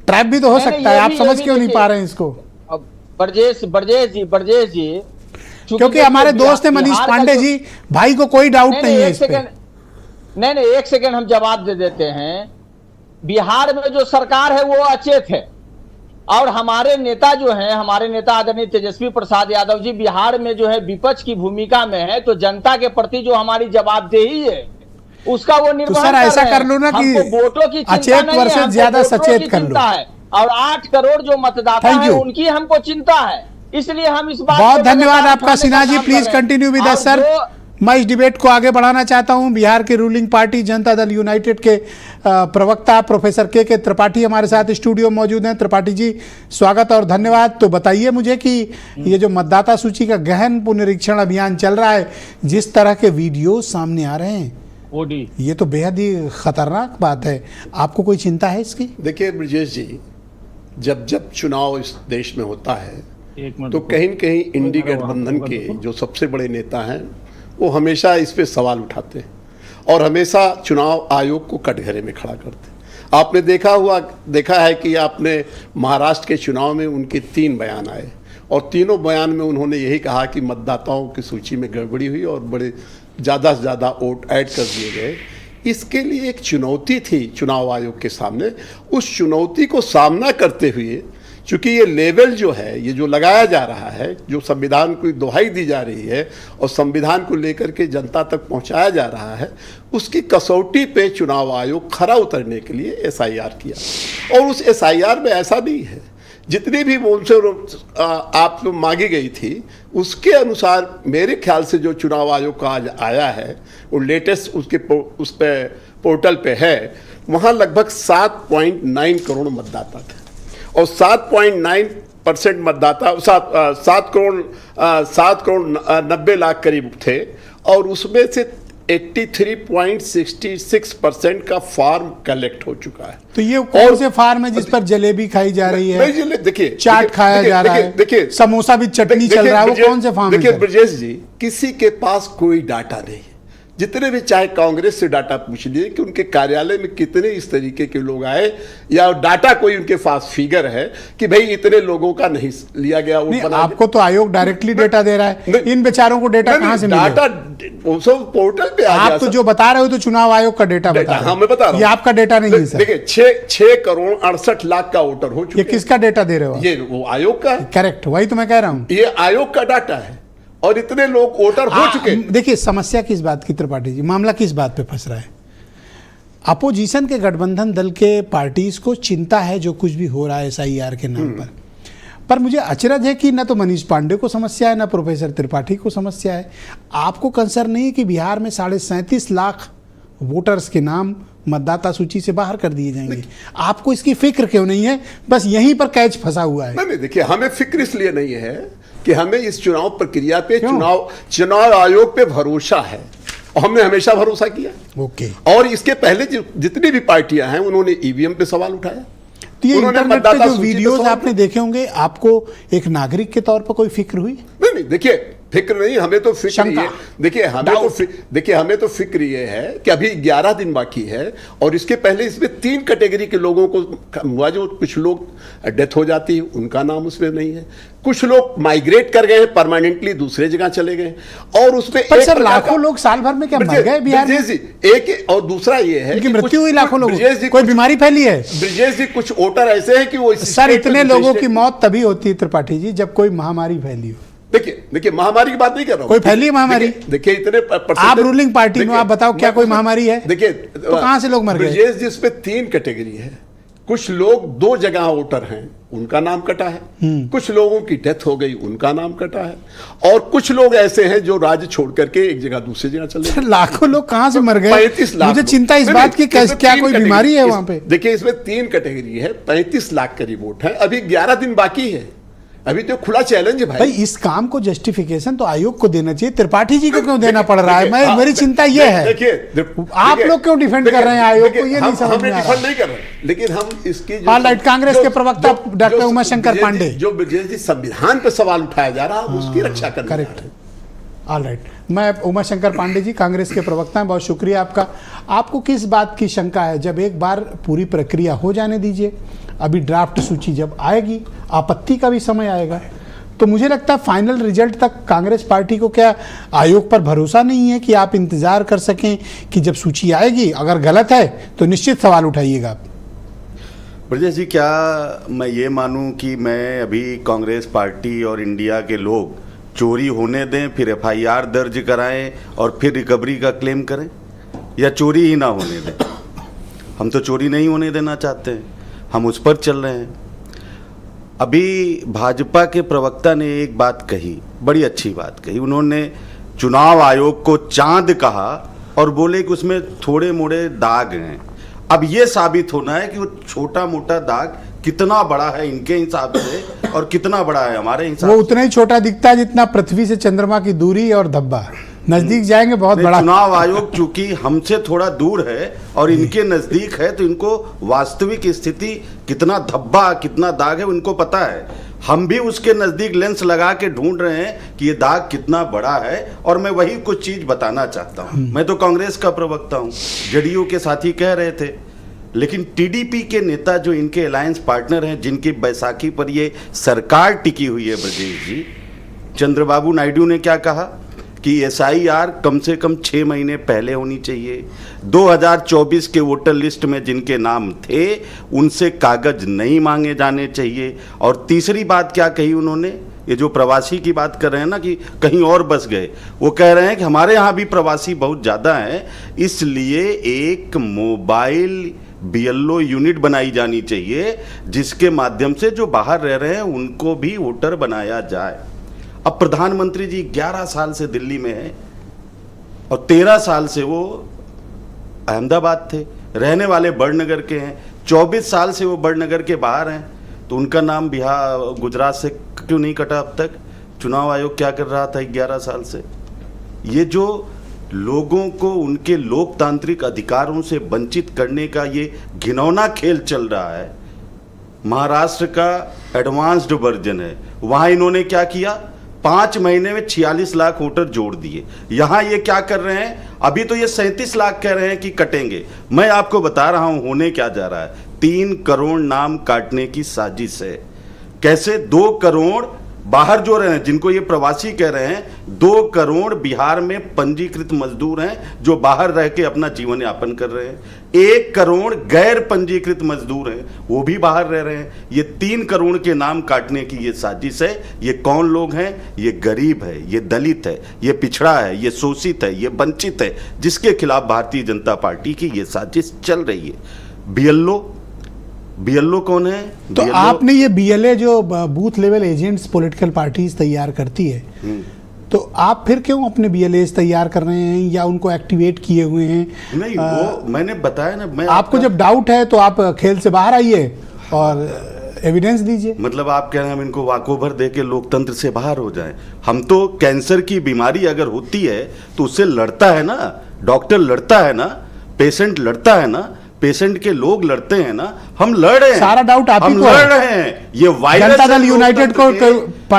ट्रैप भी तो हो सकता है, आप समझ क्यों नहीं पा रहे हैं इसको? ब्रजेश जी क्योंकि हमारे दोस्त है मनीष पांडे जी, भाई को कोई डाउट नहीं है इस पे। नहीं, एक सेकंड हम जवाब दे देते हैं। बिहार में जो सरकार है वो अचेत है और हमारे नेता जो हैं, हमारे नेता आदरणीय तेजस्वी प्रसाद यादव जी बिहार में जो है विपक्ष की भूमिका में है, तो जनता के प्रति जो हमारी जवाबदेही है उसका वो निर्वहन तो सर ऐसा कर लो ना कि वोटों की अचेत वर्सेस ज्यादा सचेत कर लो। और 8 करोड़ जो मतदाता हैं उनकी हमको चिंता है, इसलिए हम इस बात बहुत धन्यवाद आपका Sinha ji. Please continue with us sir. मैं इस डिबेट को आगे बढ़ाना चाहता हूं। बिहार के ruling party Janata Dal United के प्रवक्ता प्रोफेसर के त्रिपाठी हमारे साथ स्टूडियो मौजूद हैं। त्रिपाठी जी स्वागत और धन्यवाद। तो बताइए मुझे कि ये जो मतदाता सूची का गहन पुनरीक्षण अभियान चल रहा है, जिस तरह के वीडियो सामने आ रहे हैं, ये तो बेहद ही खतरनाक बात है। आपको कोई चिंता है इसकी? देखिए ब्रजेश जी, जब चुनाव इस देश में होता है तो कहीं न कहीं इंडी गठबंधन के जो सबसे बड़े नेता हैं वो हमेशा इस पे सवाल उठाते हैं और हमेशा चुनाव आयोग को कटघरे में खड़ा करते हैं। आपने देखा है कि आपने महाराष्ट्र के चुनाव में उनके 3 बयान आए और तीनों बयान में उन्होंने यही कहा कि मतदाताओं की सूची में गड़बड़ी हुई और बड़े ज़्यादा से ज़्यादा वोट ऐड कर दिए गए। इसके लिए एक चुनौती थी चुनाव आयोग के सामने। उस चुनौती को सामना करते हुए, चूँकि ये लेवल जो है, ये जो लगाया जा रहा है, जो संविधान को दोहाई दी जा रही है और संविधान को लेकर के जनता तक पहुंचाया जा रहा है, उसकी कसौटी पे चुनाव आयोग खरा उतरने के लिए SIR किया। और उस SIR में ऐसा नहीं है, जितनी भी उनसे आप मांगी गई थी उसके अनुसार मेरे ख्याल से जो चुनाव आयोग का आज आया है वो लेटेस्ट उस पे पोर्टल पे है, वहाँ लगभग 7.9 करोड़ मतदाता थे और 7.9% मतदाता 7 करोड़ 90 लाख करीब थे और उसमें से 83.66% का फार्म कलेक्ट हो चुका है। तो ये कौन से फार्म है जिस पर जलेबी खाई जा रही है, देखिए चाट खाया जा रहा है, देखिए समोसा भी चटनी चल रहा है, वो कौन से फार्म है? देखिए ब्रजेश जी, किसी के पास कोई डाटा नहीं है। जितने भी चाहे कांग्रेस से डाटा पूछ लीजिए कि उनके कार्यालय में कितने इस तरीके के लोग आए, या डाटा कोई उनके पास फिगर है कि भाई इतने लोगों का नहीं लिया गया। आपको तो आयोग डायरेक्टली डेटा दे रहा है, इन बेचारों को डेटा कहां से मिलेगा? डाटा पोर्टल पे आ गया। आप तो जो बता रहे हो तो चुनाव आयोग का डेटा बता रहे हो। हाँ, मैं बता रहा हूं, ये आपका डेटा नहीं है सर। देखिए 6 करोड़ 68 लाख का वोटर हो चुके। ये किसका डेटा दे रहे हो? ये वो आयोग का। करेक्ट, वही तो मैं कह रहा हूँ, ये आयोग का डाटा है और इतने लोग वोटर हो चुके। देखिए समस्या किस बात की, त्रिपाठी जी, मामला किस बात पे फंस रहा है? अपोजिशन के गठबंधन दल के पार्टीज को चिंता है जो कुछ भी हो रहा है SIR के नाम पर मुझे अचरज है कि न तो मनीष पांडे को समस्या है, न प्रोफेसर त्रिपाठी को समस्या है। आपको कंसर्न नहीं है कि बिहार में 37.5 लाख वोटर्स के नाम मतदाता सूची से बाहर कर दिए जाएंगे। आपको इसकी फिक्र क्यों नहीं है? बस यहीं पर कैच फंसा हुआ है। नहीं, देखिए, हमें फिक्र इसलिए नहीं है कि हमें इस चुनाव प्रक्रिया पे, चुनाव आयोग पे भरोसा है और हमने हमेशा भरोसा किया। ओके। और इसके पहले जितनी भी पार्टियां हैं उन्होंने ईवीएम पे सवाल उठाया। तो ये इंटरनेट पे जो वीडियोस आपने देखे होंगे, आपको एक नागरिक के तौर पर कोई फिक्र हुई? नहीं, देखिए, फिक्र नहीं, हमें तो फिक्र ये, देखिए हमें तो फिक्र ये है कि अभी 11 दिन बाकी है और इसके पहले इसमें 3 कैटेगरी के लोगों को हुआ। जो कुछ लोग डेथ हो जाती है उनका नाम उसमें नहीं है, कुछ लोग माइग्रेट कर गए हैं, परमानेंटली दूसरे जगह चले गए, और उसमें पर सर लाखों लोग साल भर में क्या मर गए बिहार में? एक और दूसरा ये है कि मृत्यु हुई लाखों लोगों, कोई बीमारी फैली है? ब्रिजेश जी, कुछ वोटर ऐसे हैं कि वो सर इतने लोगों की मौत तभी होती है त्रिपाठी जी जब कोई महामारी फैली हो। देखिए महामारी की बात नहीं कर रहा हूं। कोई फैली महामारी? देखिए इतने आप रूलिंग पार्टी में, आप बताओ क्या कोई महामारी है? देखिए तो कहां से लोग मर गए? ब्रिजेश जी, इसमें 3 कैटेगरी है। कुछ लोग 2 जगह वोटर हैं, उनका नाम कटा है, कुछ लोगों की डेथ हो गई, उनका नाम कटा है, और कुछ लोग ऐसे हैं जो राज्य छोड़ करके एक जगह दूसरी जगह चले गए। लाखों लोग कहां से मर गए? 35 लाख। मुझे चिंता इस बात की, क्या कोई बीमारी है वहां पे? देखिए इसमें 3 कैटेगरी है, 35 लाख करीब वोट है, अभी 11 दिन बाकी है, अभी तो खुला चैलेंज है भाई। इस काम को जस्टिफिकेशन तो आयोग को देना चाहिए, त्रिपाठी जी को क्यों देना पड़ रहा है? मेरी चिंता ये है। देखिए आप लोग क्यों डिफेंड कर रहे हैं आयोग को? ये नहीं समझ में आ रहा। डिफेंड नहीं कर रहे, लेकिन हम इसकी ऑलराइट, कांग्रेस के प्रवक्ता डॉक्टर उमाशंकर पांडे, जो ब्रिजेश जी संविधान पे सवाल उठाया जा रहा है उसकी रक्षा करना। Correct, alright. मैं उमाशंकर पांडे जी, कांग्रेस के प्रवक्ता हैं, बहुत शुक्रिया आपका। आपको किस बात की शंका है? जब एक बार पूरी प्रक्रिया हो जाने दीजिए, अभी ड्राफ्ट सूची जब आएगी, आपत्ति का भी समय आएगा, तो मुझे लगता है फाइनल रिजल्ट तक कांग्रेस पार्टी को क्या आयोग पर भरोसा नहीं है कि आप इंतजार कर सकें कि जब सूची आएगी, अगर गलत है तो निश्चित सवाल उठाइएगा आप? ब्रजेश जी, क्या मैं ये मानूं कि मैं अभी कांग्रेस पार्टी और इंडिया के लोग चोरी होने दें, फिर FIR दर्ज कराएं और फिर रिकवरी का क्लेम करें, या चोरी ही ना होने दें? हम तो चोरी नहीं होने देना चाहते हैं, हम उस पर चल रहे हैं। अभी भाजपा के प्रवक्ता ने एक बात कही, बड़ी अच्छी बात कही। उन्होंने चुनाव आयोग को चांद कहा और बोले कि उसमें थोड़े मोड़े दाग हैं। अब ये साबित होना है कि वो छोटा मोटा दाग कितना बड़ा है इनके हिसाब से और कितना बड़ा है हमारे हिसाब से। वो उतना ही छोटा दिखता है जितना पृथ्वी से चंद्रमा की दूरी और धब्बा। नजदीक जाएंगे बहुत बड़ा। चुनाव आयोग चूंकि हमसे थोड़ा दूर है और इनके नजदीक है, तो इनको वास्तविक स्थिति कितना धब्बा कितना दाग है उनको पता है। हम भी उसके नजदीक लेंस लगा के ढूंढ रहे हैं कि ये दाग कितना बड़ा है, और मैं वही कुछ चीज बताना चाहता हूं। मैं तो कांग्रेस का प्रवक्ता हूं, जदयू के साथी कह रहे थे, लेकिन टीडीपी के नेता जो इनके अलायंस पार्टनर हैं, जिनकी बैसाखी पर ये सरकार टिकी हुई है, ब्रजेश जी, चंद्रबाबू नायडू ने क्या कहा कि SIR कम से कम 6 महीने पहले होनी चाहिए। 2024 के वोटर लिस्ट में जिनके नाम थे उनसे कागज नहीं मांगे जाने चाहिए। और तीसरी बात क्या कही उन्होंने, ये जो प्रवासी की बात कर रहे हैं ना कि कहीं और बस गए, वो कह रहे हैं कि हमारे यहाँ भी प्रवासी बहुत ज़्यादा हैं, इसलिए एक मोबाइल BLO यूनिट बनाई जानी चाहिए जिसके माध्यम से जो बाहर रह रहे हैं उनको भी वोटर बनाया जाए। अब प्रधानमंत्री जी 11 साल से दिल्ली में हैं और 13 साल से वो अहमदाबाद थे, रहने वाले बड़नगर के हैं, 24 साल से वो बड़नगर के बाहर हैं, तो उनका नाम बिहार गुजरात से क्यों नहीं कटा अब तक? चुनाव आयोग क्या कर रहा था 11 साल से? ये जो लोगों को उनके लोकतांत्रिक अधिकारों से वंचित करने का ये घिनौना खेल चल रहा है, महाराष्ट्र का एडवांस्ड वर्जन है। वहां इन्होंने क्या किया, 5 महीने में 46 लाख वोटर जोड़ दिए। यहां ये क्या कर रहे हैं, अभी तो ये 37 लाख कह रहे हैं कि कटेंगे। मैं आपको बता रहा हूं होने क्या जा रहा है, 3 करोड़ नाम काटने की साजिश है। कैसे? 2 करोड़ बाहर जो रहे हैं, जिनको ये प्रवासी कह रहे हैं, 2 करोड़ बिहार में पंजीकृत मजदूर हैं जो बाहर रह के अपना जीवन यापन कर रहे हैं। 1 करोड़ गैर पंजीकृत मजदूर हैं, वो भी बाहर रह रहे हैं। ये 3 करोड़ के नाम काटने की ये साजिश है। ये कौन लोग हैं? ये गरीब है, ये दलित है, ये पिछड़ा है, ये शोषित है, ये वंचित है, जिसके खिलाफ भारतीय जनता पार्टी की ये साजिश चल रही है। BLO कौन है? तो आपने ये BLA जो booth level agents political parties तैयार करती है, तो आप फिर क्यों अपने BLAs तैयार कर रहे हैं या उनको एक्टिवेट किए हुए हैं? नहीं, वो मैंने बताया ना, मैं आपको जब डाउट है तो आप खेल से बाहर आइए और एविडेंस दीजिए। मतलब आप कह रहे हैं हम इनको वाकोभर दे के लोकतंत्र से बाहर हो जाएं? हम तो कैंसर की बीमारी अगर होती है तो उससे लड़ता है ना, डॉक्टर लड़ता है ना, पेशेंट लड़ता है ना, पेशेंट के लोग लड़ते हैं ना, हम लड़ रहे हैं। सारा डाउट आप ही को लड़ रहे हैं। ये वायरस, जनता दल यूनाइटेड को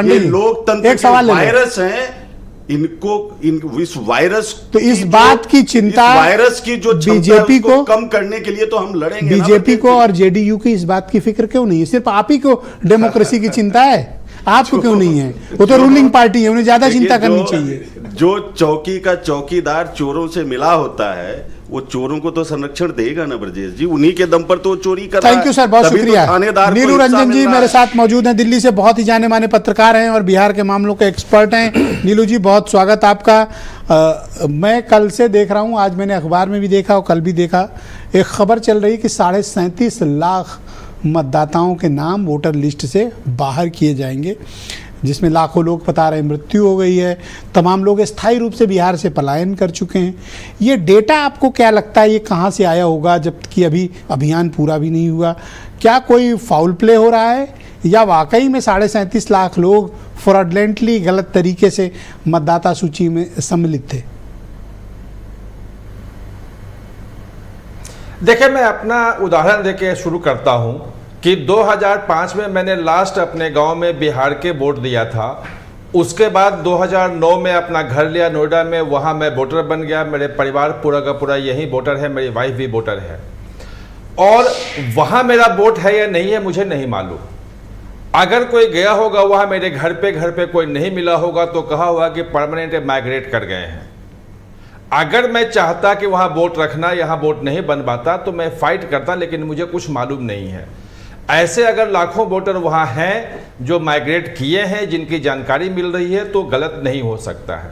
ये लोकतंत्र एक सवाल के वायरस हैं, इस वायरस तो इस बात की चिंता, इस वायरस की जो बीजेपी को कम करने के लिए तो हम लड़ेंगे। बीजेपी को और JDU की इस बात की फिक्र क्यों नहीं है? सिर्फ आप ही को डेमोक्रेसी की चिंता है, आपको क्यों नहीं है? वो तो रूलिंग पार्टी है, उन्हें ज्यादा चिंता करनी चाहिए। जो चौकी का चौकीदार चोरों से मिला होता है वो चोरों को तो संरक्षण देगा ना ब्रजेश जी, उन्हीं के दम पर तो चोरी कर रहा है। थैंक यू सर, बहुत शुक्रिया। नीलू रंजन जी मेरे साथ मौजूद हैं, दिल्ली से बहुत ही जाने माने पत्रकार हैं और बिहार के मामलों के एक्सपर्ट हैं। नीलू जी बहुत स्वागत आपका। मैं कल से देख रहा हूं, आज मैंने अखबार में भी देखा और कल भी देखा, एक खबर चल रही कि 37.5 लाख मतदाताओं के नाम वोटर लिस्ट से बाहर किए जाएंगे, जिसमें लाखों लोग बता रहे हैं मृत्यु हो गई है, तमाम लोग स्थायी रूप से बिहार से पलायन कर चुके हैं। ये डेटा आपको क्या लगता है, ये कहाँ से आया होगा जबकि अभी अभियान पूरा भी नहीं हुआ? क्या कोई फाउल प्ले हो रहा है या वाकई में 37.5 लाख लोग फ्रॉडलेंटली गलत तरीके से मतदाता सूची में सम्मिलित थे? देखिए, मैं अपना उदाहरण देके शुरू करता हूं कि 2005 में मैंने लास्ट अपने गांव में बिहार के वोट दिया था। उसके बाद 2009 में अपना घर लिया नोएडा में, वहां मैं वोटर बन गया। मेरे परिवार पूरा का पूरा यही वोटर है, मेरी वाइफ भी वोटर है। और वहां मेरा वोट है या नहीं है मुझे नहीं मालूम। अगर कोई गया होगा वहां मेरे घर पे कोई नहीं मिला होगा तो कहा होगा कि परमानेंट माइग्रेट कर गए हैं। अगर मैं चाहता कि वहां वोट रखना, यहाँ वोट नहीं बन पाता तो मैं फाइट करता, लेकिन मुझे कुछ मालूम नहीं है। ऐसे अगर लाखों वोटर वहां हैं जो माइग्रेट किए हैं, जिनकी जानकारी मिल रही है, तो गलत नहीं हो सकता है।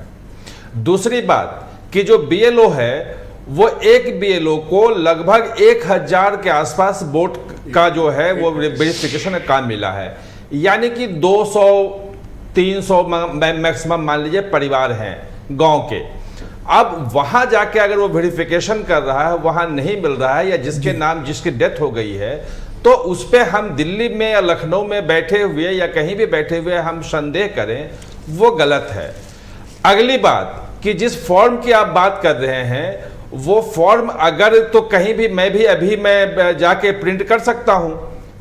दूसरी बात कि जो BLO है वो एक BLO को लगभग 1000 के आसपास वोट का जो है वो वेरिफिकेशन का काम मिला है, यानी कि 200-300 मैक्सिमम मान लीजिए परिवार हैं गांव के। अब वहां जाके अगर वो वेरिफिकेशन कर रहा है, वहां नहीं मिल रहा है, या जिसके नाम जिसकी डेथ हो गई है, तो उस पर हम दिल्ली में या लखनऊ में बैठे हुए या कहीं भी बैठे हुए हम संदेह करें, वो गलत है। अगली बात कि जिस फॉर्म की आप बात कर रहे हैं, वो फॉर्म अगर तो कहीं भी मैं जाके प्रिंट कर सकता हूं,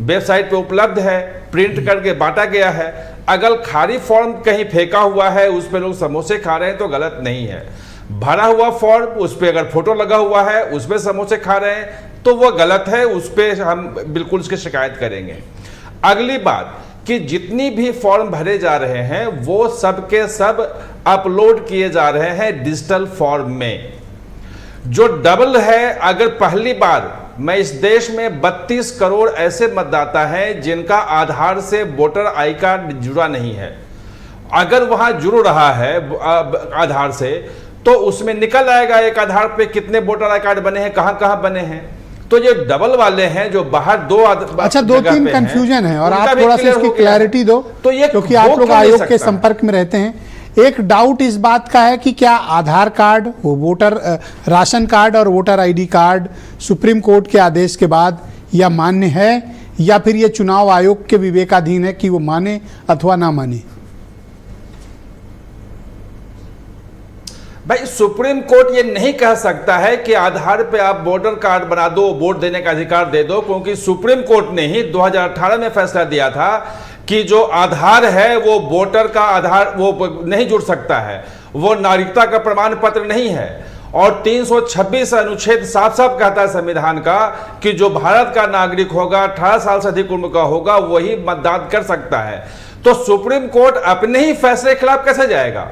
वेबसाइट पे उपलब्ध है, प्रिंट करके बांटा गया है। अगर खाली फॉर्म कहीं फेंका हुआ है, उस पर लोग समोसे खा रहे हैं तो गलत नहीं है। भरा हुआ फॉर्म, उस पर अगर फोटो लगा हुआ है, उस पर समोसे खा रहे हैं तो वो गलत है, उस पर हम बिल्कुल उसकी शिकायत करेंगे। अगली बात कि जितनी भी फॉर्म भरे जा रहे हैं वो सब के सब अपलोड किए जा रहे हैं डिजिटल फॉर्म में। जो डबल है, अगर पहली बार मैं इस देश में 32 करोड़ ऐसे मतदाता हैं जिनका आधार से वोटर आई कार्ड जुड़ा नहीं है, अगर वहां जुड़ रहा है आधार से तो उसमें निकल आएगा एक आधार पे कितने वोटर आई कार्ड बने हैं, कहां बने हैं। तो ये डबल वाले हैं जो बाहर अच्छा 2-3 कंफ्यूजन है और आप थोड़ा सा इसकी क्लैरिटी दो, तो ये क्योंकि आप लोग आयोग के संपर्क में रहते हैं। एक डाउट इस बात का है कि क्या आधार कार्ड, वो वोटर राशन कार्ड और voter ID card supreme court के आदेश के बाद या मान्य है, या फिर ये चुनाव आयोग के विवेकाधीन है कि वो माने अथवा ना माने? भाई, सुप्रीम कोर्ट ये नहीं कह सकता है कि आधार पे आप वोटर कार्ड बना दो, वोट देने का अधिकार दे दो, क्योंकि सुप्रीम कोर्ट ने ही 2018 में फैसला दिया था कि जो आधार है वो वोटर का आधार वो नहीं जुड़ सकता है, वो नागरिकता का प्रमाण पत्र नहीं है। और 326 अनुच्छेद साफ साफ कहता है संविधान का कि जो भारत का नागरिक होगा, 18 साल से अधिक उम्र का होगा, वही मतदान कर सकता है। तो सुप्रीम कोर्ट अपने ही फैसले के खिलाफ कैसे जाएगा?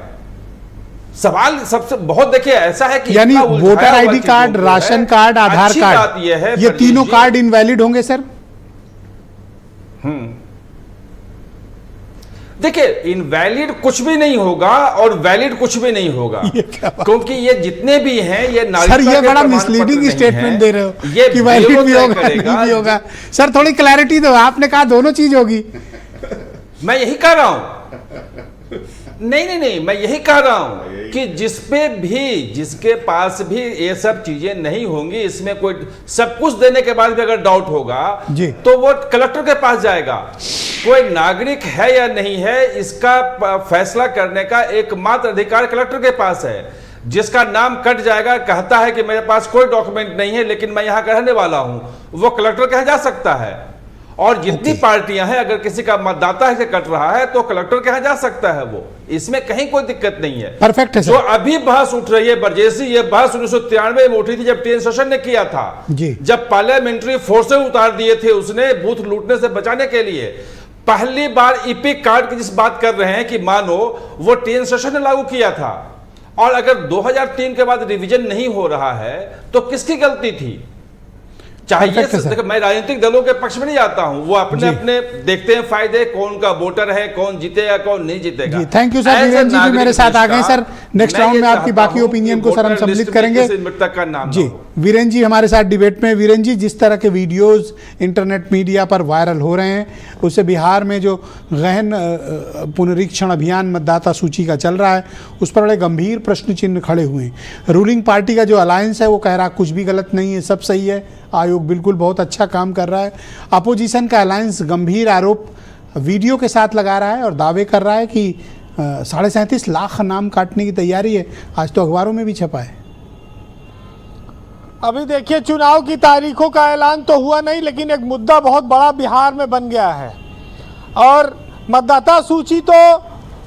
सवाल सबसे बहुत देखिए ऐसा है कि यानी voter ID card, ration card, Aadhaar card, ये तीनों कार्ड इनवैलिड होंगे सर? देखिए, इनवैलिड कुछ भी नहीं होगा और वैलिड कुछ भी नहीं होगा, क्योंकि ये जितने भी हैं ये सर ये बड़ा मिसलीडिंग स्टेटमेंट दे रहे हो कि वैलिड भी होगा नहीं भी होगा। सर थोड़ी क्लैरिटी दो, आपने कहा दोनों चीज होगी। मैं यही कह रहा हूं नहीं, मैं यही कह रहा हूं कि जिसके पास भी ये सब चीजें नहीं होंगी, इसमें कोई सब कुछ देने के बाद भी अगर डाउट होगा तो वो कलेक्टर के पास जाएगा। कोई नागरिक है या नहीं है, इसका फैसला करने का एकमात्र अधिकार कलेक्टर के पास है। जिसका नाम कट जाएगा, कहता है कि मेरे पास कोई डॉक्यूमेंट नहीं है लेकिन मैं यहां का रहने वाला हूं, वो कलेक्टर के यहां जा सकता है। और जितनी पार्टियां हैं, अगर किसी का मतदाता से कट रहा है तो कलेक्टर के यहां जा सकता है वो, इसमें कहीं कोई दिक्कत नहीं है। परफेक्ट है सर। जो अभी बहस उठ रही है ब्रजेश जी, ये बहस 1993 में उठी थी जब टी.एन. शेषन ने किया था जी। जब पार्लियामेंट्री फोर्सेस उतार दिए थे उसने बूथ लूटने से बचाने के लिए। पहली बार ईपिक कार्ड की जिस बात कर रहे हैं कि मानो वो टी.एन. शेषन ने लागू किया था, और अगर 2003 के बाद रिवीजन नहीं हो रहा है तो किसकी गलती थी? चाहिए, मैं राजनीतिक दलों के पक्ष में नहीं आता हूं, वो अपने अपने देखते हैं फायदे, कौन का वोटर है, कौन जीतेगा कौन नहीं जीतेगा। थैंक यू सर, वीरेन जी भी मेरे साथ आ गए सर। नेक्स्ट राउंड में आपकी बाकी ओपिनियन को सर हम सम्मिलित करेंगे जी। वीरेन जी हमारे साथ डिबेट में। वीरेन जी, जिस तरह के वीडियोस इंटरनेट मीडिया पर वायरल हो रहे हैं, उससे बिहार में जो गहन पुनरीक्षण अभियान मतदाता सूची का चल रहा है, उस पर बड़े गंभीर प्रश्न चिन्ह खड़े हुए हैं। रूलिंग पार्टी का जो अलायंस है वो कह रहा कुछ भी गलत नहीं है, सब सही है, आयोग बिल्कुल बहुत अच्छा काम कर रहा है। अपोजिशन का अलायंस गंभीर आरोप वीडियो के साथ लगा रहा है और दावे कर रहा है कि 37.5 लाख नाम काटने की तैयारी है। आज तो अखबारों में भी छपा है। अभी देखिए, चुनाव की तारीखों का ऐलान तो हुआ नहीं, लेकिन एक मुद्दा बहुत बड़ा बिहार में बन गया है। और मतदाता सूची तो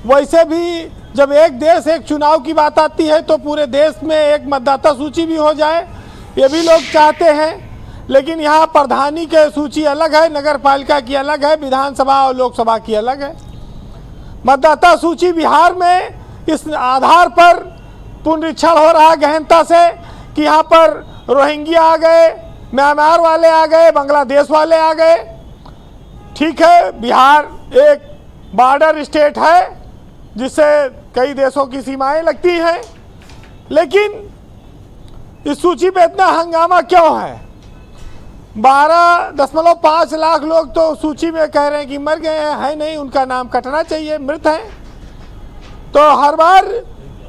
वैसे भी जब एक देश एक चुनाव की बात आती है तो पूरे देश में एक मतदाता सूची भी हो जाए, ये भी लोग चाहते हैं। लेकिन यहाँ प्रधानी के सूची अलग है, नगर पालिका की अलग है, विधानसभा और लोकसभा की अलग है। मतदाता सूची बिहार में इस आधार पर पुनरीक्षण हो रहा है गहनता से कि यहाँ पर रोहिंग्या आ गए, म्यांमार वाले आ गए, बांग्लादेश वाले आ गए। ठीक है, बिहार एक बॉर्डर स्टेट है जिससे कई देशों की सीमाएं लगती हैं, लेकिन इस सूची पे इतना हंगामा क्यों है? 12.5 लाख लोग तो सूची में कह रहे हैं कि मर गए हैं, है नहीं, उनका नाम कटना चाहिए, मृत हैं। तो हर बार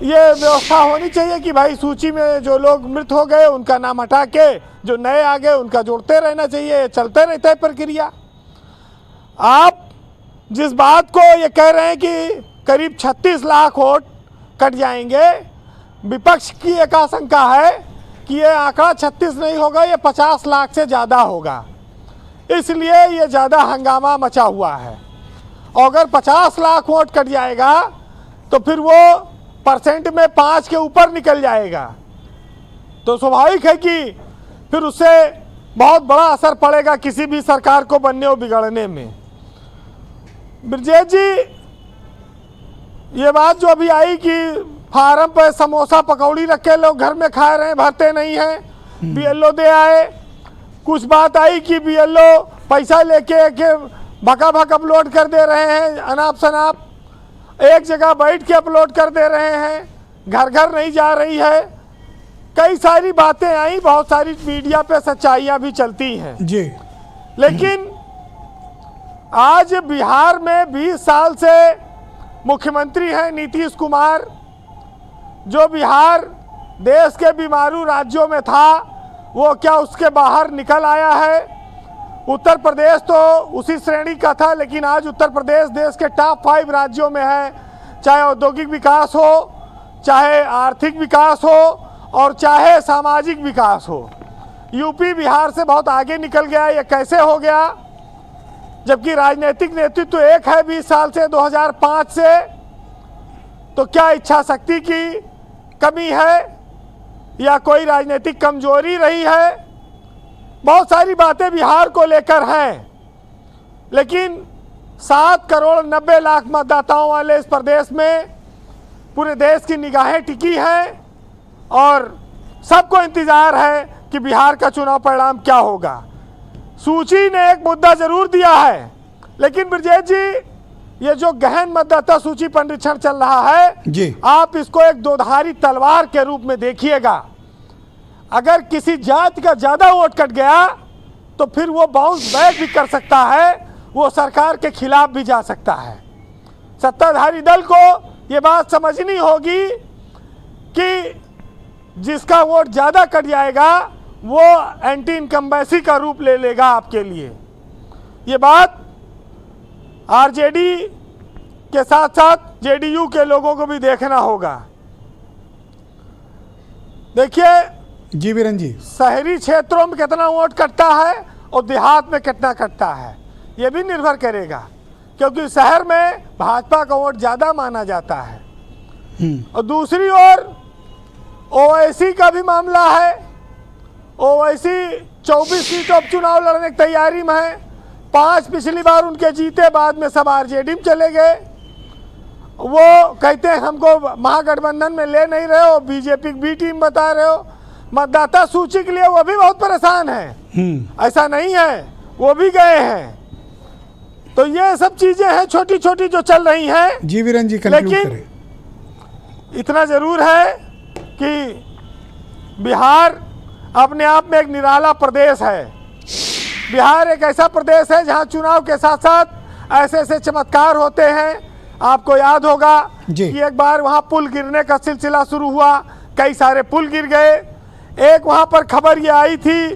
ये व्यवस्था होनी चाहिए कि भाई सूची में जो लोग मृत हो गए उनका नाम हटा के जो नए आ गए उनका जोड़ते रहना चाहिए, चलते रहता है प्रक्रिया। आप जिस बात को ये कह रहे हैं कि करीब 36 लाख वोट कट जाएंगे, विपक्ष की एक आशंका है कि ये आंकड़ा 36 नहीं होगा, ये 50 लाख से ज़्यादा होगा, इसलिए ये ज़्यादा हंगामा मचा हुआ है। और अगर 50 लाख वोट कट जाएगा तो फिर वो परसेंट में 5 के ऊपर निकल जाएगा, तो स्वाभाविक है कि फिर उससे बहुत बड़ा असर पड़ेगा किसी भी सरकार को बनने और बिगड़ने में। ब्रजेश जी, ये बात जो अभी आई कि फार्म पर समोसा पकौड़ी रख के लोग घर में खा रहे हैं, भरते नहीं हैं, बीएलओ दे आए। कुछ बात आई कि बीएलओ पैसा लेके भका भक अपलोड कर दे रहे हैं, अनाप शनाप एक जगह बैठ के अपलोड कर दे रहे हैं, घर घर नहीं जा रही है। कई सारी बातें आई, बहुत सारी मीडिया पे सच्चाइयाँ भी चलती हैं जी। लेकिन आज बिहार में 20 साल से मुख्यमंत्री हैं नीतीश कुमार, जो बिहार देश के बीमारू राज्यों में था वो क्या उसके बाहर निकल आया है? उत्तर प्रदेश तो उसी श्रेणी का था, लेकिन आज उत्तर प्रदेश देश के टॉप 5 राज्यों में है, चाहे औद्योगिक विकास हो, चाहे आर्थिक विकास हो और चाहे सामाजिक विकास हो। यूपी बिहार से बहुत आगे निकल गया। ये कैसे हो गया? जबकि राजनीतिक नेतृत्व एक है 20 साल से, 2005 से। तो क्या इच्छा शक्ति की कमी है या कोई राजनीतिक कमजोरी रही है? बहुत सारी बातें बिहार को लेकर हैं, लेकिन 7 करोड़ 90 लाख मतदाताओं वाले इस प्रदेश में पूरे देश की निगाहें टिकी हैं और सबको इंतजार है कि बिहार का चुनाव परिणाम क्या होगा। सूची ने एक मुद्दा जरूर दिया है, लेकिन ब्रजेश जी, ये जो गहन मतदाता सूची पुनरीक्षण चल रहा है जी, आप इसको एक दोधारी तलवार के रूप में देखिएगा। अगर किसी जाति का ज्यादा वोट कट गया तो फिर वो बाउंस बैक भी कर सकता है, वो सरकार के खिलाफ भी जा सकता है। सत्ताधारी दल को ये बात समझनी होगी कि जिसका वोट ज़्यादा कट जाएगा वो एंटी इनकम्बेंसी का रूप ले लेगा आपके लिए। ये बात आरजेडी के साथ साथ जेडीयू के लोगों को भी देखना होगा। देखिए जी वीरेन जी, शहरी क्षेत्रों में कितना वोट कटता है और देहात में कितना कटता है ये भी निर्भर करेगा, क्योंकि शहर में भाजपा का वोट ज़्यादा माना जाता है। और दूसरी ओर ओवैसी का भी मामला है। ओवैसी 24 सीटों पर चुनाव लड़ने की तैयारी में है। 5 पिछली बार उनके जीते, बाद में सब आरजेडी में चले गए। वो कहते हैं हमको महागठबंधन में ले नहीं रहे हो, बीजेपी की बी टीम बता रहे हो। मतदाता सूची के लिए वो भी बहुत परेशान है, ऐसा नहीं है, वो भी गए हैं। तो ये सब चीजें हैं छोटी छोटी जो चल रही हैं। जी वीरेन जी, लेकिन इतना जरूर है कि बिहार अपने आप में एक निराला प्रदेश है। बिहार एक ऐसा प्रदेश है जहां चुनाव के साथ साथ ऐसे ऐसे चमत्कार होते हैं। आपको याद होगा कि एक बार वहां पुल गिरने का सिलसिला शुरू हुआ, कई सारे पुल गिर गए। एक वहां पर खबर ये आई थी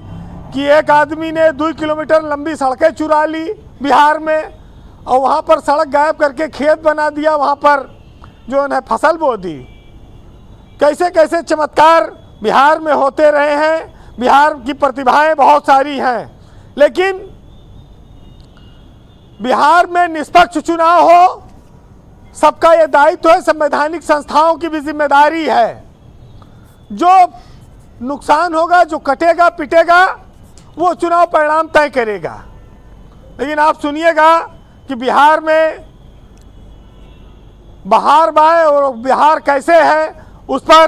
कि एक आदमी ने 2 किलोमीटर लंबी सड़कें चुरा ली बिहार में, और वहां पर सड़क गायब करके खेत बना दिया, वहां पर जो है फसल बो दी। कैसे कैसे चमत्कार बिहार में होते रहे हैं। बिहार की प्रतिभाएं बहुत सारी हैं, लेकिन बिहार में निष्पक्ष चुनाव हो, सबका ये दायित्व है। संवैधानिक संस्थाओं की भी जिम्मेदारी है। जो नुकसान होगा, जो कटेगा पिटेगा, वो चुनाव परिणाम तय करेगा। लेकिन आप सुनिएगा कि बिहार में बहार बाय और बिहार कैसे है उस पर,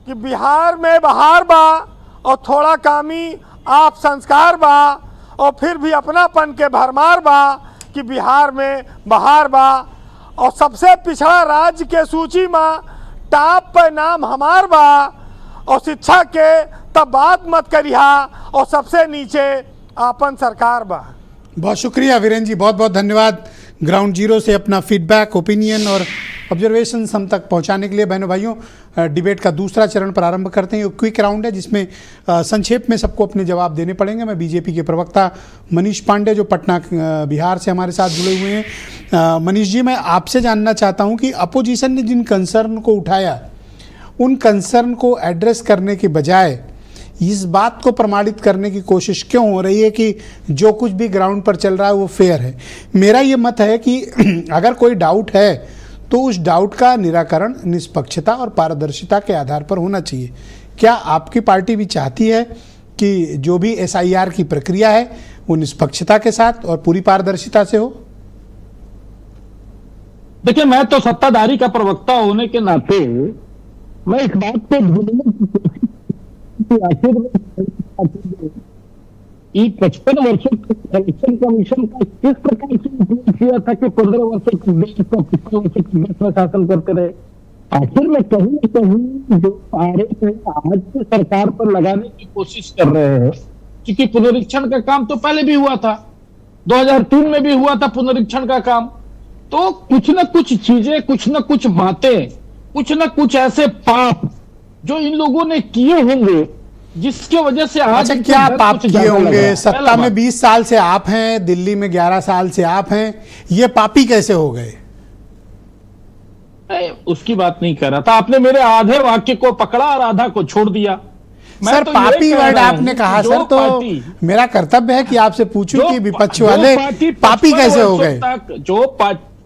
कि बिहार में बहार बा और थोड़ा कामी आप संस्कार बा, और फिर भी अपनापन के भरमार बा कि बिहार में बहार बा। और सबसे पिछड़ा राज्य के सूची में टॉप पे नाम हमार बा, और शिक्षा के तब बात मत करिहा, और सबसे नीचे आपन सरकार बा। बहुत शुक्रिया वीरेन जी, बहुत बहुत धन्यवाद ग्राउंड जीरो से अपना फीडबैक, ओपिनियन और ऑब्जर्वेशन हम तक पहुंचाने के लिए। बहनों भाइयों, डिबेट का दूसरा चरण प्रारंभ करते हैं। ये क्विक राउंड है जिसमें संक्षेप में सबको अपने जवाब देने पड़ेंगे। मैं बीजेपी के प्रवक्ता मनीष पांडे जो पटना बिहार से हमारे साथ जुड़े हुए हैं। मनीष जी, मैं आपसे जानना चाहता हूं कि अपोजिशन ने जिन कंसर्न को उठाया, उन कंसर्न को एड्रेस करने के बजाय इस बात को प्रमाणित करने की कोशिश क्यों हो रही है कि जो कुछ भी ग्राउंड पर चल रहा है वो फेयर है। मेरा ये मत है कि अगर कोई डाउट है तो उस डाउट का निराकरण निष्पक्षता और पारदर्शिता के आधार पर होना चाहिए। क्या आपकी पार्टी भी चाहती है कि जो भी SIR की प्रक्रिया है वो निष्पक्षता के साथ और पूरी पारदर्शिता से हो? देखिए, मैं तो सत्ताधारी का प्रवक्ता होने के नाते मैं इस बात पे आखिर 55 वर्षों तक इलेक्शन कमीशन का किस प्रकार से उपयोग किया था कि 15 वर्षों तक देश को 15 वर्षों तक देश में शासन करते रहे। आखिर में कहीं न कहीं जो आरोप है आज की सरकार पर लगाने की कोशिश कर रहे हैं, क्योंकि पुनरीक्षण का काम तो पहले भी हुआ था, 2003 में भी हुआ था पुनरीक्षण का काम। तो कुछ न कुछ चीजें, कुछ न कुछ बातें, कुछ न कुछ ऐसे पाप जो इन लोगों ने किए होंगे जिसकी वजह से आज क्या पाप किए होंगे? सत्ता में 20 साल से आप हैं, दिल्ली में 11 साल से आप हैं, ये पापी कैसे हो गए? उसकी बात नहीं कर रहा था। आपने मेरे आधे वाक्य को पकड़ा और आधा को छोड़ दिया। सर, तो पापी वर्ड आपने कहा सर, तो मेरा कर्तव्य है कि आपसे पूछूं कि विपक्ष वाले पापी कैसे हो गए?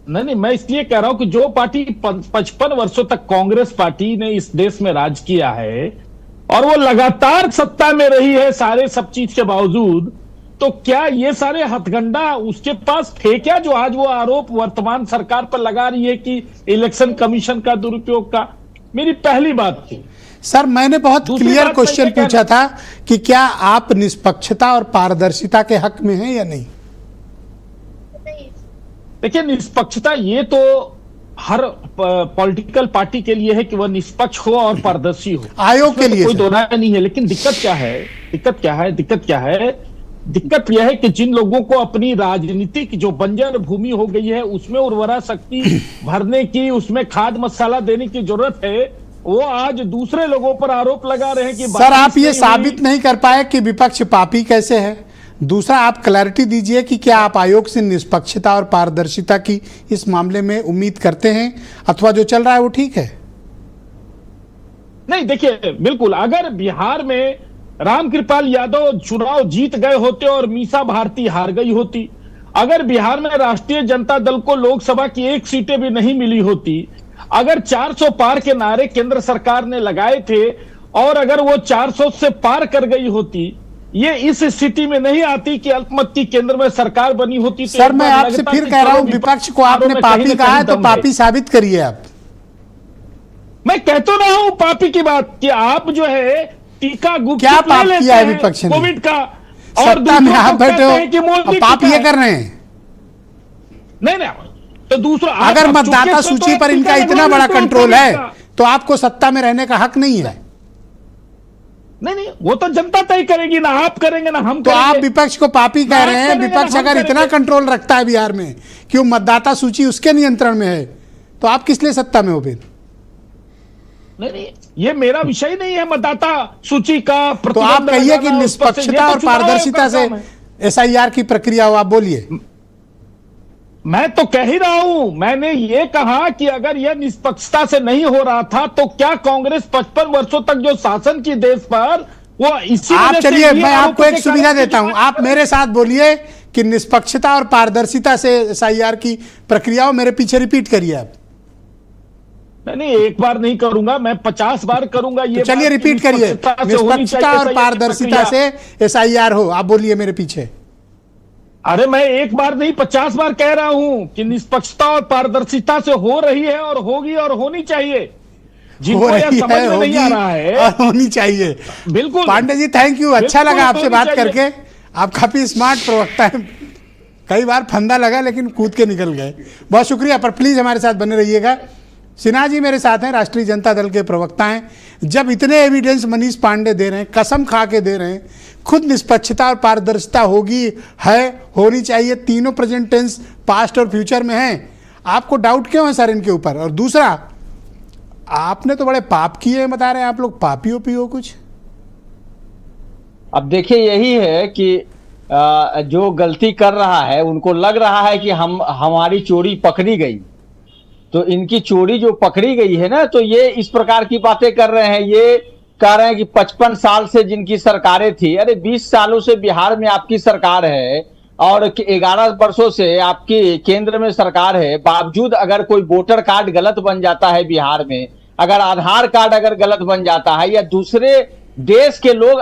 नहीं, मैं इसलिए कह रहा हूं कि जो पार्टी 55 वर्षों तक कांग्रेस पार्टी ने इस देश में राज किया है और वो लगातार सत्ता में रही है सारे सब चीज के बावजूद, तो क्या ये सारे हथगंडा उसके पास थे क्या जो आज वो आरोप वर्तमान सरकार पर लगा रही है कि इलेक्शन कमीशन का दुरुपयोग का? मेरी पहली बात थी। सर, मैंने बहुत क्लियर क्वेश्चन पूछा था कि क्या आप निष्पक्षता और पारदर्शिता के हक में हैं या नहीं? देखिए, निष्पक्षता ये तो हर पॉलिटिकल पार्टी के लिए है कि वह निष्पक्ष हो और पारदर्शी हो, आयोग के लिए कोई दो राय नहीं है। लेकिन दिक्कत क्या है? दिक्कत यह है कि जिन लोगों को अपनी राजनीतिक जो बंजर भूमि हो गई है उसमें उर्वरा शक्ति भरने की, उसमें खाद मसाला देने की जरूरत है, वो आज दूसरे लोगों पर आरोप लगा रहे हैं कि सर आप ये साबित नहीं कर पाए कि विपक्ष पापी कैसे है। दूसरा, आप क्लैरिटी दीजिए कि क्या आप आयोग से निष्पक्षता और पारदर्शिता की इस मामले में उम्मीद करते हैं अथवा जो चल रहा है वो ठीक है? नहीं, देखिए बिल्कुल, अगर बिहार में रामकृपाल यादव चुनाव जीत गए होते और मीसा भारती हार गई होती, अगर बिहार में राष्ट्रीय जनता दल को लोकसभा की 1 सीटें भी नहीं मिली होती, अगर 400 पार के नारे केंद्र सरकार ने लगाए थे और अगर वो 400 से पार कर गई होती, ये इस स्थिति में नहीं आती कि अल्पमत केंद्र में सरकार बनी होती। सर मैं आपसे फिर कह रहा हूं, विपक्ष को आपने पापी कहा है तो पापी साबित करिए आप। मैं कहता रहा हूं पापी की बात कि आप जो है टीका गुप्त क्या पाप किया है विपक्ष ने कोविड का, और सत्ता में आप बैठे हो पाप ये कर रहे हैं। नहीं, तो दूसरा, अगर मतदाता सूची पर इनका इतना बड़ा कंट्रोल है तो आपको सत्ता में रहने का हक नहीं है। नहीं, वो तो जनता तय करेगी ना, आप करेंगे ना हम तो करेंगे। आप विपक्ष को पापी कह रहे हैं। विपक्ष अगर इतना कंट्रोल रखता है बिहार में कि वो मतदाता सूची उसके नियंत्रण में है तो आप किस लिए सत्ता में हो फिर? नहीं, ये मेरा विषय नहीं है मतदाता सूची का। तो आप कहिए कि निष्पक्षता और पारदर्शिता से SIR की प्रक्रिया हो, आप बोलिए। मैं तो कह ही रहा हूं, मैंने ये कहा कि अगर यह निष्पक्षता से नहीं हो रहा था तो क्या कांग्रेस 55 वर्षों तक जो शासन की देश पर वो इसी आप चलिए, मैं आपको एक सुविधा देता हूं, आप मेरे साथ बोलिए कि निष्पक्षता और पारदर्शिता से SIR की प्रक्रिया हो, मेरे पीछे रिपीट करिए आप। नहीं, एक बार नहीं करूंगा, मैं 50 बार करूंगा। ये तो चलिए रिपीट करिए, निष्पक्षता और पारदर्शिता से SIR हो, आप बोलिए मेरे पीछे। अरे मैं एक बार नहीं 50 बार कह रहा हूं कि निष्पक्षता और पारदर्शिता से हो रही है और होगी और होनी चाहिए। जिनको यह समझ में नहीं आ रहा है और होनी चाहिए। बिल्कुल पांडे जी, थैंक यू, अच्छा लगा आपसे बात करके। आप काफी स्मार्ट प्रवक्ता हैं, कई बार फंदा लगा लेकिन कूद के निकल गए। बहुत शुक्रिया, पर प्लीज हमारे साथ बने रहिएगा। सिन्हा जी मेरे साथ हैं, राष्ट्रीय जनता दल के प्रवक्ता हैं। जब इतने एविडेंस मनीष पांडे दे रहे हैं, कसम खा के दे रहे हैं, खुद निष्पक्षता और पारदर्शिता होगी, है, होनी चाहिए, तीनों प्रेजेंट टेंस, पास्ट और फ्यूचर में हैं, आपको डाउट क्यों है सर इनके ऊपर? और दूसरा, आपने तो बड़े पाप किए हैं, बता रहे हैं आप लोग पापी ओपी हो कुछ। अब देखिए, यही है कि जो गलती कर रहा है उनको लग रहा है कि हमारी चोरी पकड़ी गई, तो इनकी चोरी जो पकड़ी गई है ना, तो ये इस प्रकार की बातें कर रहे हैं। ये कह रहे हैं कि 55 साल से जिनकी सरकारें थी, अरे 20 सालों से बिहार में आपकी सरकार है और 11 वर्षों से आपकी केंद्र में सरकार है, बावजूद अगर कोई वोटर कार्ड गलत बन जाता है बिहार में, अगर आधार कार्ड अगर गलत बन जाता है या दूसरे देश के लोग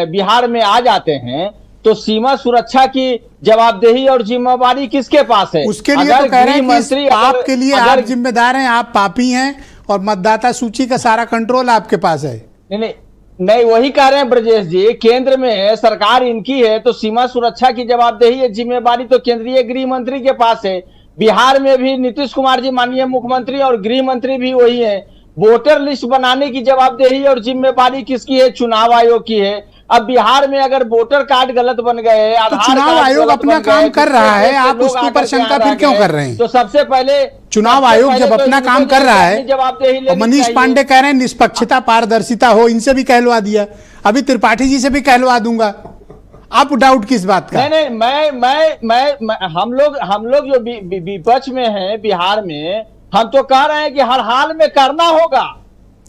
बिहार में आ जाते हैं, तो सीमा सुरक्षा की जवाबदेही और जिम्मेवारी किसके पास है? उसके लिए तो कह रहे हैं कि पाप के लिए आप जिम्मेदार हैं, आप पापी हैं और मतदाता सूची का सारा कंट्रोल आपके पास है। नहीं, वही कह रहे हैं ब्रजेश जी, केंद्र में है, सरकार इनकी है, तो सीमा सुरक्षा की जवाबदेही है, जिम्मेवारी तो केंद्रीय गृह मंत्री के पास है। बिहार में भी नीतीश कुमार जी माननीय मुख्यमंत्री और गृह मंत्री भी वही है। वोटर लिस्ट बनाने की जवाबदेही और जिम्मेवारी किसकी है? चुनाव आयोग की है। अब बिहार में अगर वोटर कार्ड गलत बन गए, तो चुनाव आयोग अपना काम कर रहा है, आप उसके ऊपर शंका फिर क्यों कर रहे हैं? तो सबसे पहले चुनाव आयोग जब अपना काम कर रहा है, मनीष पांडे कह रहे हैं निष्पक्षता पारदर्शिता हो, इनसे भी कहलवा दिया, अभी त्रिपाठी जी से भी कहलवा दूंगा। आप डाउट किस बात का? नहीं, मैं हम लोग जो विपक्ष में हैं बिहार में, हम तो कह रहे हैं कि हर हाल में करना होगा।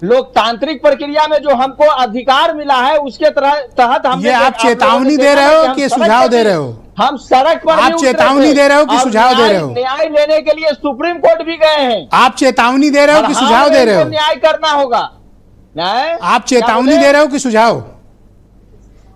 लोकतांत्रिक प्रक्रिया में जो हमको अधिकार मिला है उसके तहत हम ये आप चेतावनी दे रहे हो कि सुझाव दे रहे हो? हम सड़क पर आप चेतावनी दे रहे हो कि सुझाव दे रहे हो? न्याय लेने के लिए सुप्रीम कोर्ट भी गए हैं। आप चेतावनी दे रहे हो कि सुझाव दे रहे हो? न्याय करना होगा। आप चेतावनी दे रहे हो कि सुझाव?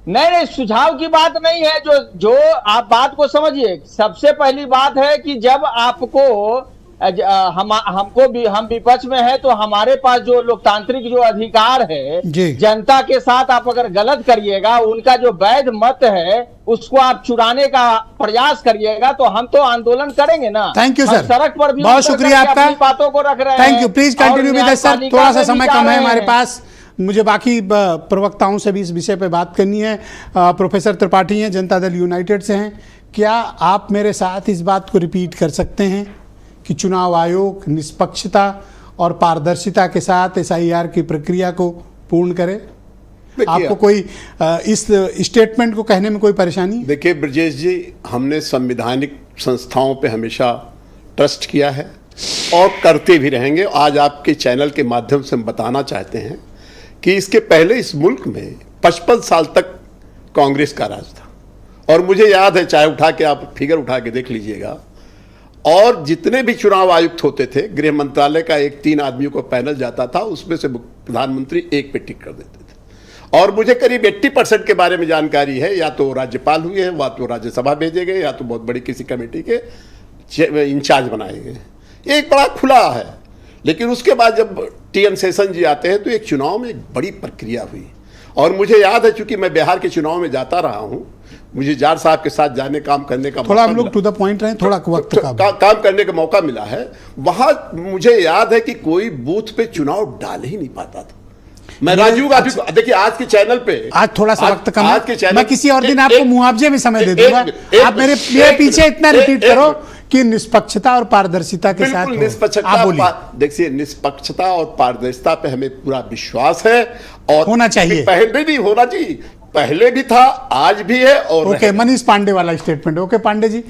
नहीं, सुझाव की बात नहीं है। जो आप बात को समझिए, सबसे पहली बात है कि जब आपको हम विपक्ष में है तो हमारे पास जो लोकतांत्रिक जो अधिकार है, जनता के साथ आप अगर गलत करिएगा, उनका जो वैध मत है उसको आप चुराने का प्रयास करिएगा, तो हम तो आंदोलन करेंगे ना। थैंक यू सर, सड़क पर भी बहुत शुक्रिया आपका, बातों को रख रहे हैं। Thank you, please continue with sir, थोड़ा सा समय कम है हमारे पास। मुझे बाकी प्रवक्ताओं से भी इस विषय पे बात करनी है। प्रोफेसर त्रिपाठी हैं, जनता दल यूनाइटेड से हैं। क्या आप मेरे साथ इस बात को रिपीट कर सकते हैं कि चुनाव आयोग निष्पक्षता और पारदर्शिता के साथ SIR की प्रक्रिया को पूर्ण करे? आपको कोई इस स्टेटमेंट को कहने में कोई परेशानी? देखिए ब्रजेश जी, हमने संवैधानिक संस्थाओं पे हमेशा ट्रस्ट किया है और करते भी रहेंगे। आज आपके चैनल के माध्यम से हम बताना चाहते हैं कि इसके पहले इस मुल्क में 55 साल तक कांग्रेस का राज था, और मुझे याद है, चाहे उठा के आप फिगर उठा के देख लीजिएगा, और जितने भी चुनाव आयुक्त होते थे, गृह मंत्रालय का एक 3 आदमियों का पैनल जाता था, उसमें से प्रधानमंत्री एक पे टिक कर देते थे। और मुझे करीब 80% के बारे में जानकारी है, या तो राज्यपाल हुए हैं, या तो राज्यसभा भेजे गए, या तो बहुत बड़ी किसी कमेटी के इंचार्ज बनाए गए। एक बड़ा खुला है। लेकिन उसके बाद जब TN शेषन जी आते हैं तो एक चुनाव में एक बड़ी प्रक्रिया हुई, और मुझे याद है, चूंकि मैं बिहार के चुनाव में जाता रहा हूं, मुझे जार साहब के साथ जाने काम करने का थोड़ा हम लोग टू द पॉइंट रहे, थोड़ा वक्त का काम करने का मौका मिला है। वहां मुझे याद है कि कोई बूथ पे चुनाव डाल ही नहीं पाता था। मैं राजीव गांधी, देखिए आज के चैनल पे, आज थोड़ा सा वक्त कम है, मैं किसी और दिन एक, आपको मुआवजे में समय दे दूंगा। आप मेरे पीछे इतना रिपीट करो कि निष्पक्षता और पारदर्शिता के साथ निष्पक्षता, देखिए निष्पक्षता और पारदर्शिता पे हमें पूरा विश्वास है, और होना चाहिए। पहले भी होना चाहिए, पहले भी था, आज भी है। और ओके, मनीष पांडे वाला स्टेटमेंट। ओके पांडे जी,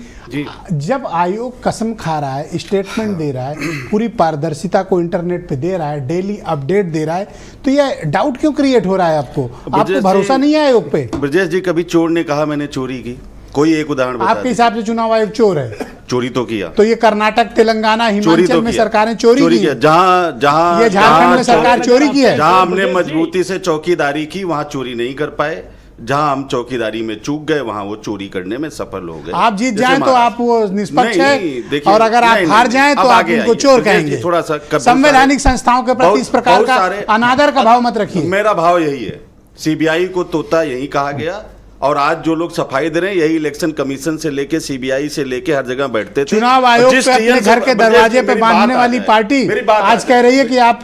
जब आयोग कसम खा रहा है, स्टेटमेंट दे रहा है, पूरी पारदर्शिता को इंटरनेट पे दे रहा है, डेली अपडेट दे रहा है, तो ये डाउट क्यों क्रिएट हो रहा है आपको? आपको भरोसा नहीं है आयोग पे? ब्रजेश जी, कभी चोर ने कहा मैंने चोरी की? कोई एक उदाहरण बता आपके हिसाब से चुनाव आयोग चोर है? चोरी तो किया। तो ये कर्नाटक, तेलंगाना, हिमाचल में सरकारें चोरी की है। जहां ये झारखंड में सरकार चोरी की है। जहां हमने मजबूती से चौकीदारी की, वहां चोरी नहीं कर पाए। जहां हम चौकीदारी में चूक गए, वहां वो चोरी करने में सफल हो गए। आप जीत जाएं तो आप वो निष्पक्ष है, और अगर आप हार जाएं तो आप उनको चोर कहेंगे। थोड़ा सा संवैधानिक संस्थाओं के प्रति इस प्रकार का अनादर का भाव मत रखिए। मेरा भाव यही है, CBI को तोता यही कहा गया, और आज जो लोग सफाई दे रहे हैं, यही इलेक्शन कमीशन से लेके CBI से लेके हर जगह बैठते थे। चुनाव आयोग पे अपने घर के दरवाजे पे बांधने वाली पार्टी आज कह रही है कि आप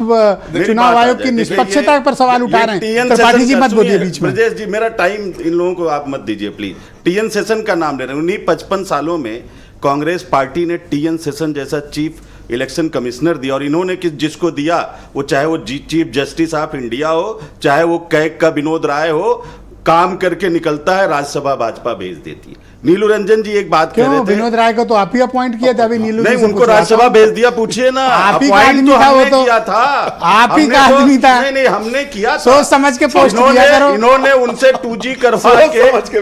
चुनाव आयोग की निष्पक्षता पर सवाल उठा रहे हैं। त्रिपाठी जी मत बोलिए बीच में। ब्रजेश जी, मेरा टाइम इन लोगों को आप मत दीजिए प्लीज। TN शेषन का नाम ले रहे हैं। उन्हीं 55 सालों में कांग्रेस पार्टी ने TN शेषन जैसा चीफ इलेक्शन कमिश्नर दिया, और इन्होंने जिसको दिया, वो चाहे वो चीफ जस्टिस ऑफ इंडिया हो, चाहे वो कैग का विनोद राय हो, काम करके निकलता है, राज्यसभा भाजपा भेज देती है। नीलू रंजन जी एक बात कह रहे थे, विनोद राय को तो आप ही अपॉइंट किया था। अभी नीलू नहीं, उनको राज्यसभा भेज दिया, पूछिए ना। आप ही का आदमी था, वो तो किया था, आप ही का आदमी था। नहीं, हमने किया, सोच समझ के पोस्ट किया करो। इन्होंने उनसे 2G करवा के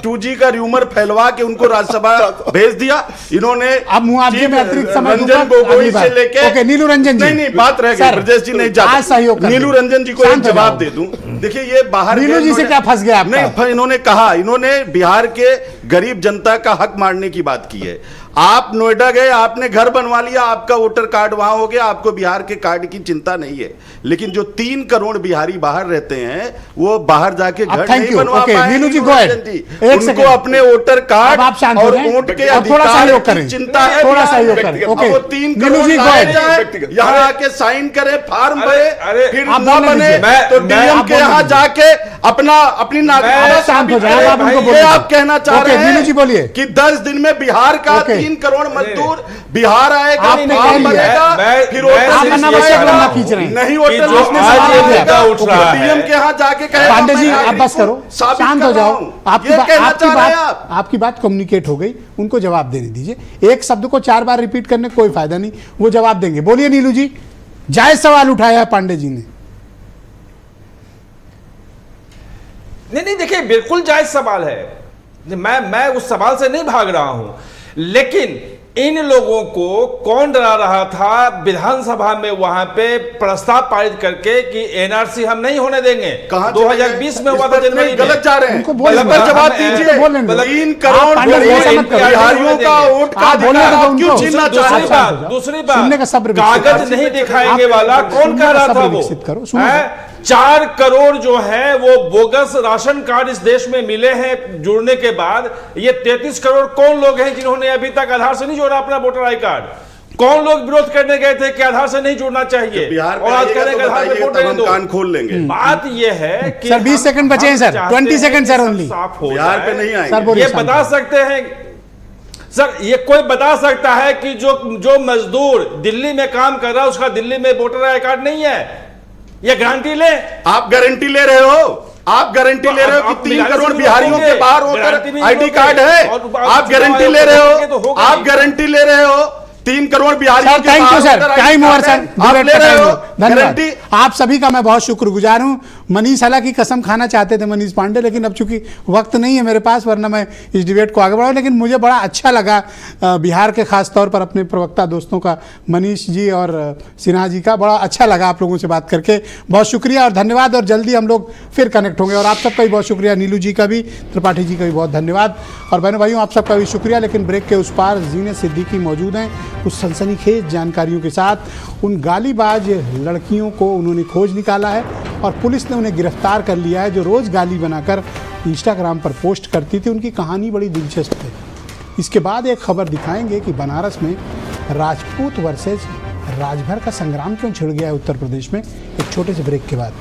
2G का र्यूमर फैलवा के उनको राज्यसभा भेज दिया। इन्होंने अब मुआवजे में अतिरिक्त समय रंजन गोगोई से लेके, ओके नीलू रंजन जी, नहीं बात रह गई, ब्रजेश जी नहीं जाता। नीलू रंजन जी को एक जवाब दे दूं। देखिए ये बाहर, नीलू जी से क्या फंस गया आपका? नहीं, इन्होंने कहा, इन्होंने बिहार के गरीब जनता का हक मारने की बात की है। आप नोएडा गए, आपने घर बनवा लिया, आपका वोटर कार्ड वहां हो गया, आपको बिहार के कार्ड की चिंता नहीं है। लेकिन जो 3 करोड़ बिहारी बाहर रहते हैं, वो बाहर जाके घर नहीं बनवा पाए। नीलू जी, उनको अपने वोटर कार्ड और वोट के अधिकार की चिंता है। थोड़ा सहयोग करें। ओके, वो 3 करोड़ यहाँ आके साइन करे, फॉर्म भरे, फिर न बने तो DM के यहाँ जाके अपनी नागरिकता आप कहना चाह रहे हैं कि 10 दिन में बिहार का 3 करोड़ मजदूर बिहार आएगा, फॉर्म बनेगा, फिर नहीं होटल DM के यहाँ जाके कहेगा। पांडे जी आप बस करो, शांत हो जाओ। आपकी बात कम्युनिकेट हो गई, उनको जवाब देने दीजिए। एक शब्द को 4 बार रिपीट करने कोई फायदा नहीं, वो जवाब देंगे। बोलिए नीलू जी, जायज सवाल उठाया है पांडे जी ने। नहीं, देखिए बिल्कुल जायज सवाल है। मैं उस सवाल से नहीं भाग रहा हूं, लेकिन इन लोगों को कौन डरा रहा था विधानसभा में वहां पे प्रस्ताव पारित करके कि NRC हम नहीं होने देंगे? 2020 में हुआ था जनवरी में। गलत जा रहे हैं, जवाब दीजिए। 3 करोड़ बिहारियों का वोट का अधिकार क्यों छीनना चाह रहे हैं? दूसरी बात, कागज नहीं दिखाएंगे वाला कौन कह रहा था? वो 4 करोड़ जो है वो बोगस राशन कार्ड इस देश में मिले हैं जुड़ने के बाद। ये 33 करोड़ कौन लोग हैं जिन्होंने अभी तक आधार से नहीं जोड़ा अपना वोटर आई कार्ड? कौन लोग विरोध करने गए थे कि आधार से नहीं जुड़ना चाहिए, बिहार और आज कह रहे हैं कि आधार पे वोट देने दो। कान खोल लेंगे। बात ये है कि सर 20 सेकंड बचे हैं sir, 20 second sir only. Bihar पे नहीं आएंगे। सर बोलिए। ये बता सकते हैं सर, ये कोई बता सकता है कि जो मजदूर दिल्ली में काम कर रहा है उसका दिल्ली में वोटर आई कार्ड नहीं है? ये गारंटी ले। आप गारंटी ले रहे हो, आप गारंटी ले रहे हो कि 3 करोड़ बिहारियों के बाहर होकर आईडी कार्ड है? आप गारंटी ले रहे हो, आप गारंटी ले रहे हो 3 करोड़ बिहारियों के thank you sir, time over sir, आप ले रहे हो धन्यवाद। आप सभी का मैं बहुत शुक्रगुजार हूं। मनीष हला की कसम खाना चाहते थे मनीष पांडे, लेकिन अब चूंकि वक्त नहीं है मेरे पास, वरना मैं इस डिबेट को आगे बढ़ाऊं। लेकिन मुझे बड़ा अच्छा लगा बिहार के खास तौर पर अपने प्रवक्ता दोस्तों का, मनीष जी और सिन्हा जी का, बड़ा अच्छा लगा आप लोगों से बात करके। बहुत शुक्रिया और धन्यवाद, और जल्दी हम लोग फिर कनेक्ट होंगे। और आप सबका भी बहुत शुक्रिया, नीलू जी का भी, त्रिपाठी जी का भी बहुत धन्यवाद। और बहनों भाइयों आप सबका भी शुक्रिया। लेकिन ब्रेक के उस पार जीनत सिद्दीकी मौजूद हैं कुछ सनसनीखेज जानकारियों के साथ। उन गालीबाज लड़कियों को उन्होंने खोज निकाला है और पुलिस ने उन्हें गिरफ्तार कर लिया है, जो रोज़ गाली बनाकर इंस्टाग्राम पर पोस्ट करती थी। उनकी कहानी बड़ी दिलचस्प है। इसके बाद एक खबर दिखाएंगे कि बनारस में राजपूत वर्सेस राजभर का संग्राम क्यों छिड़ गया है उत्तर प्रदेश में, एक छोटे से ब्रेक के बाद।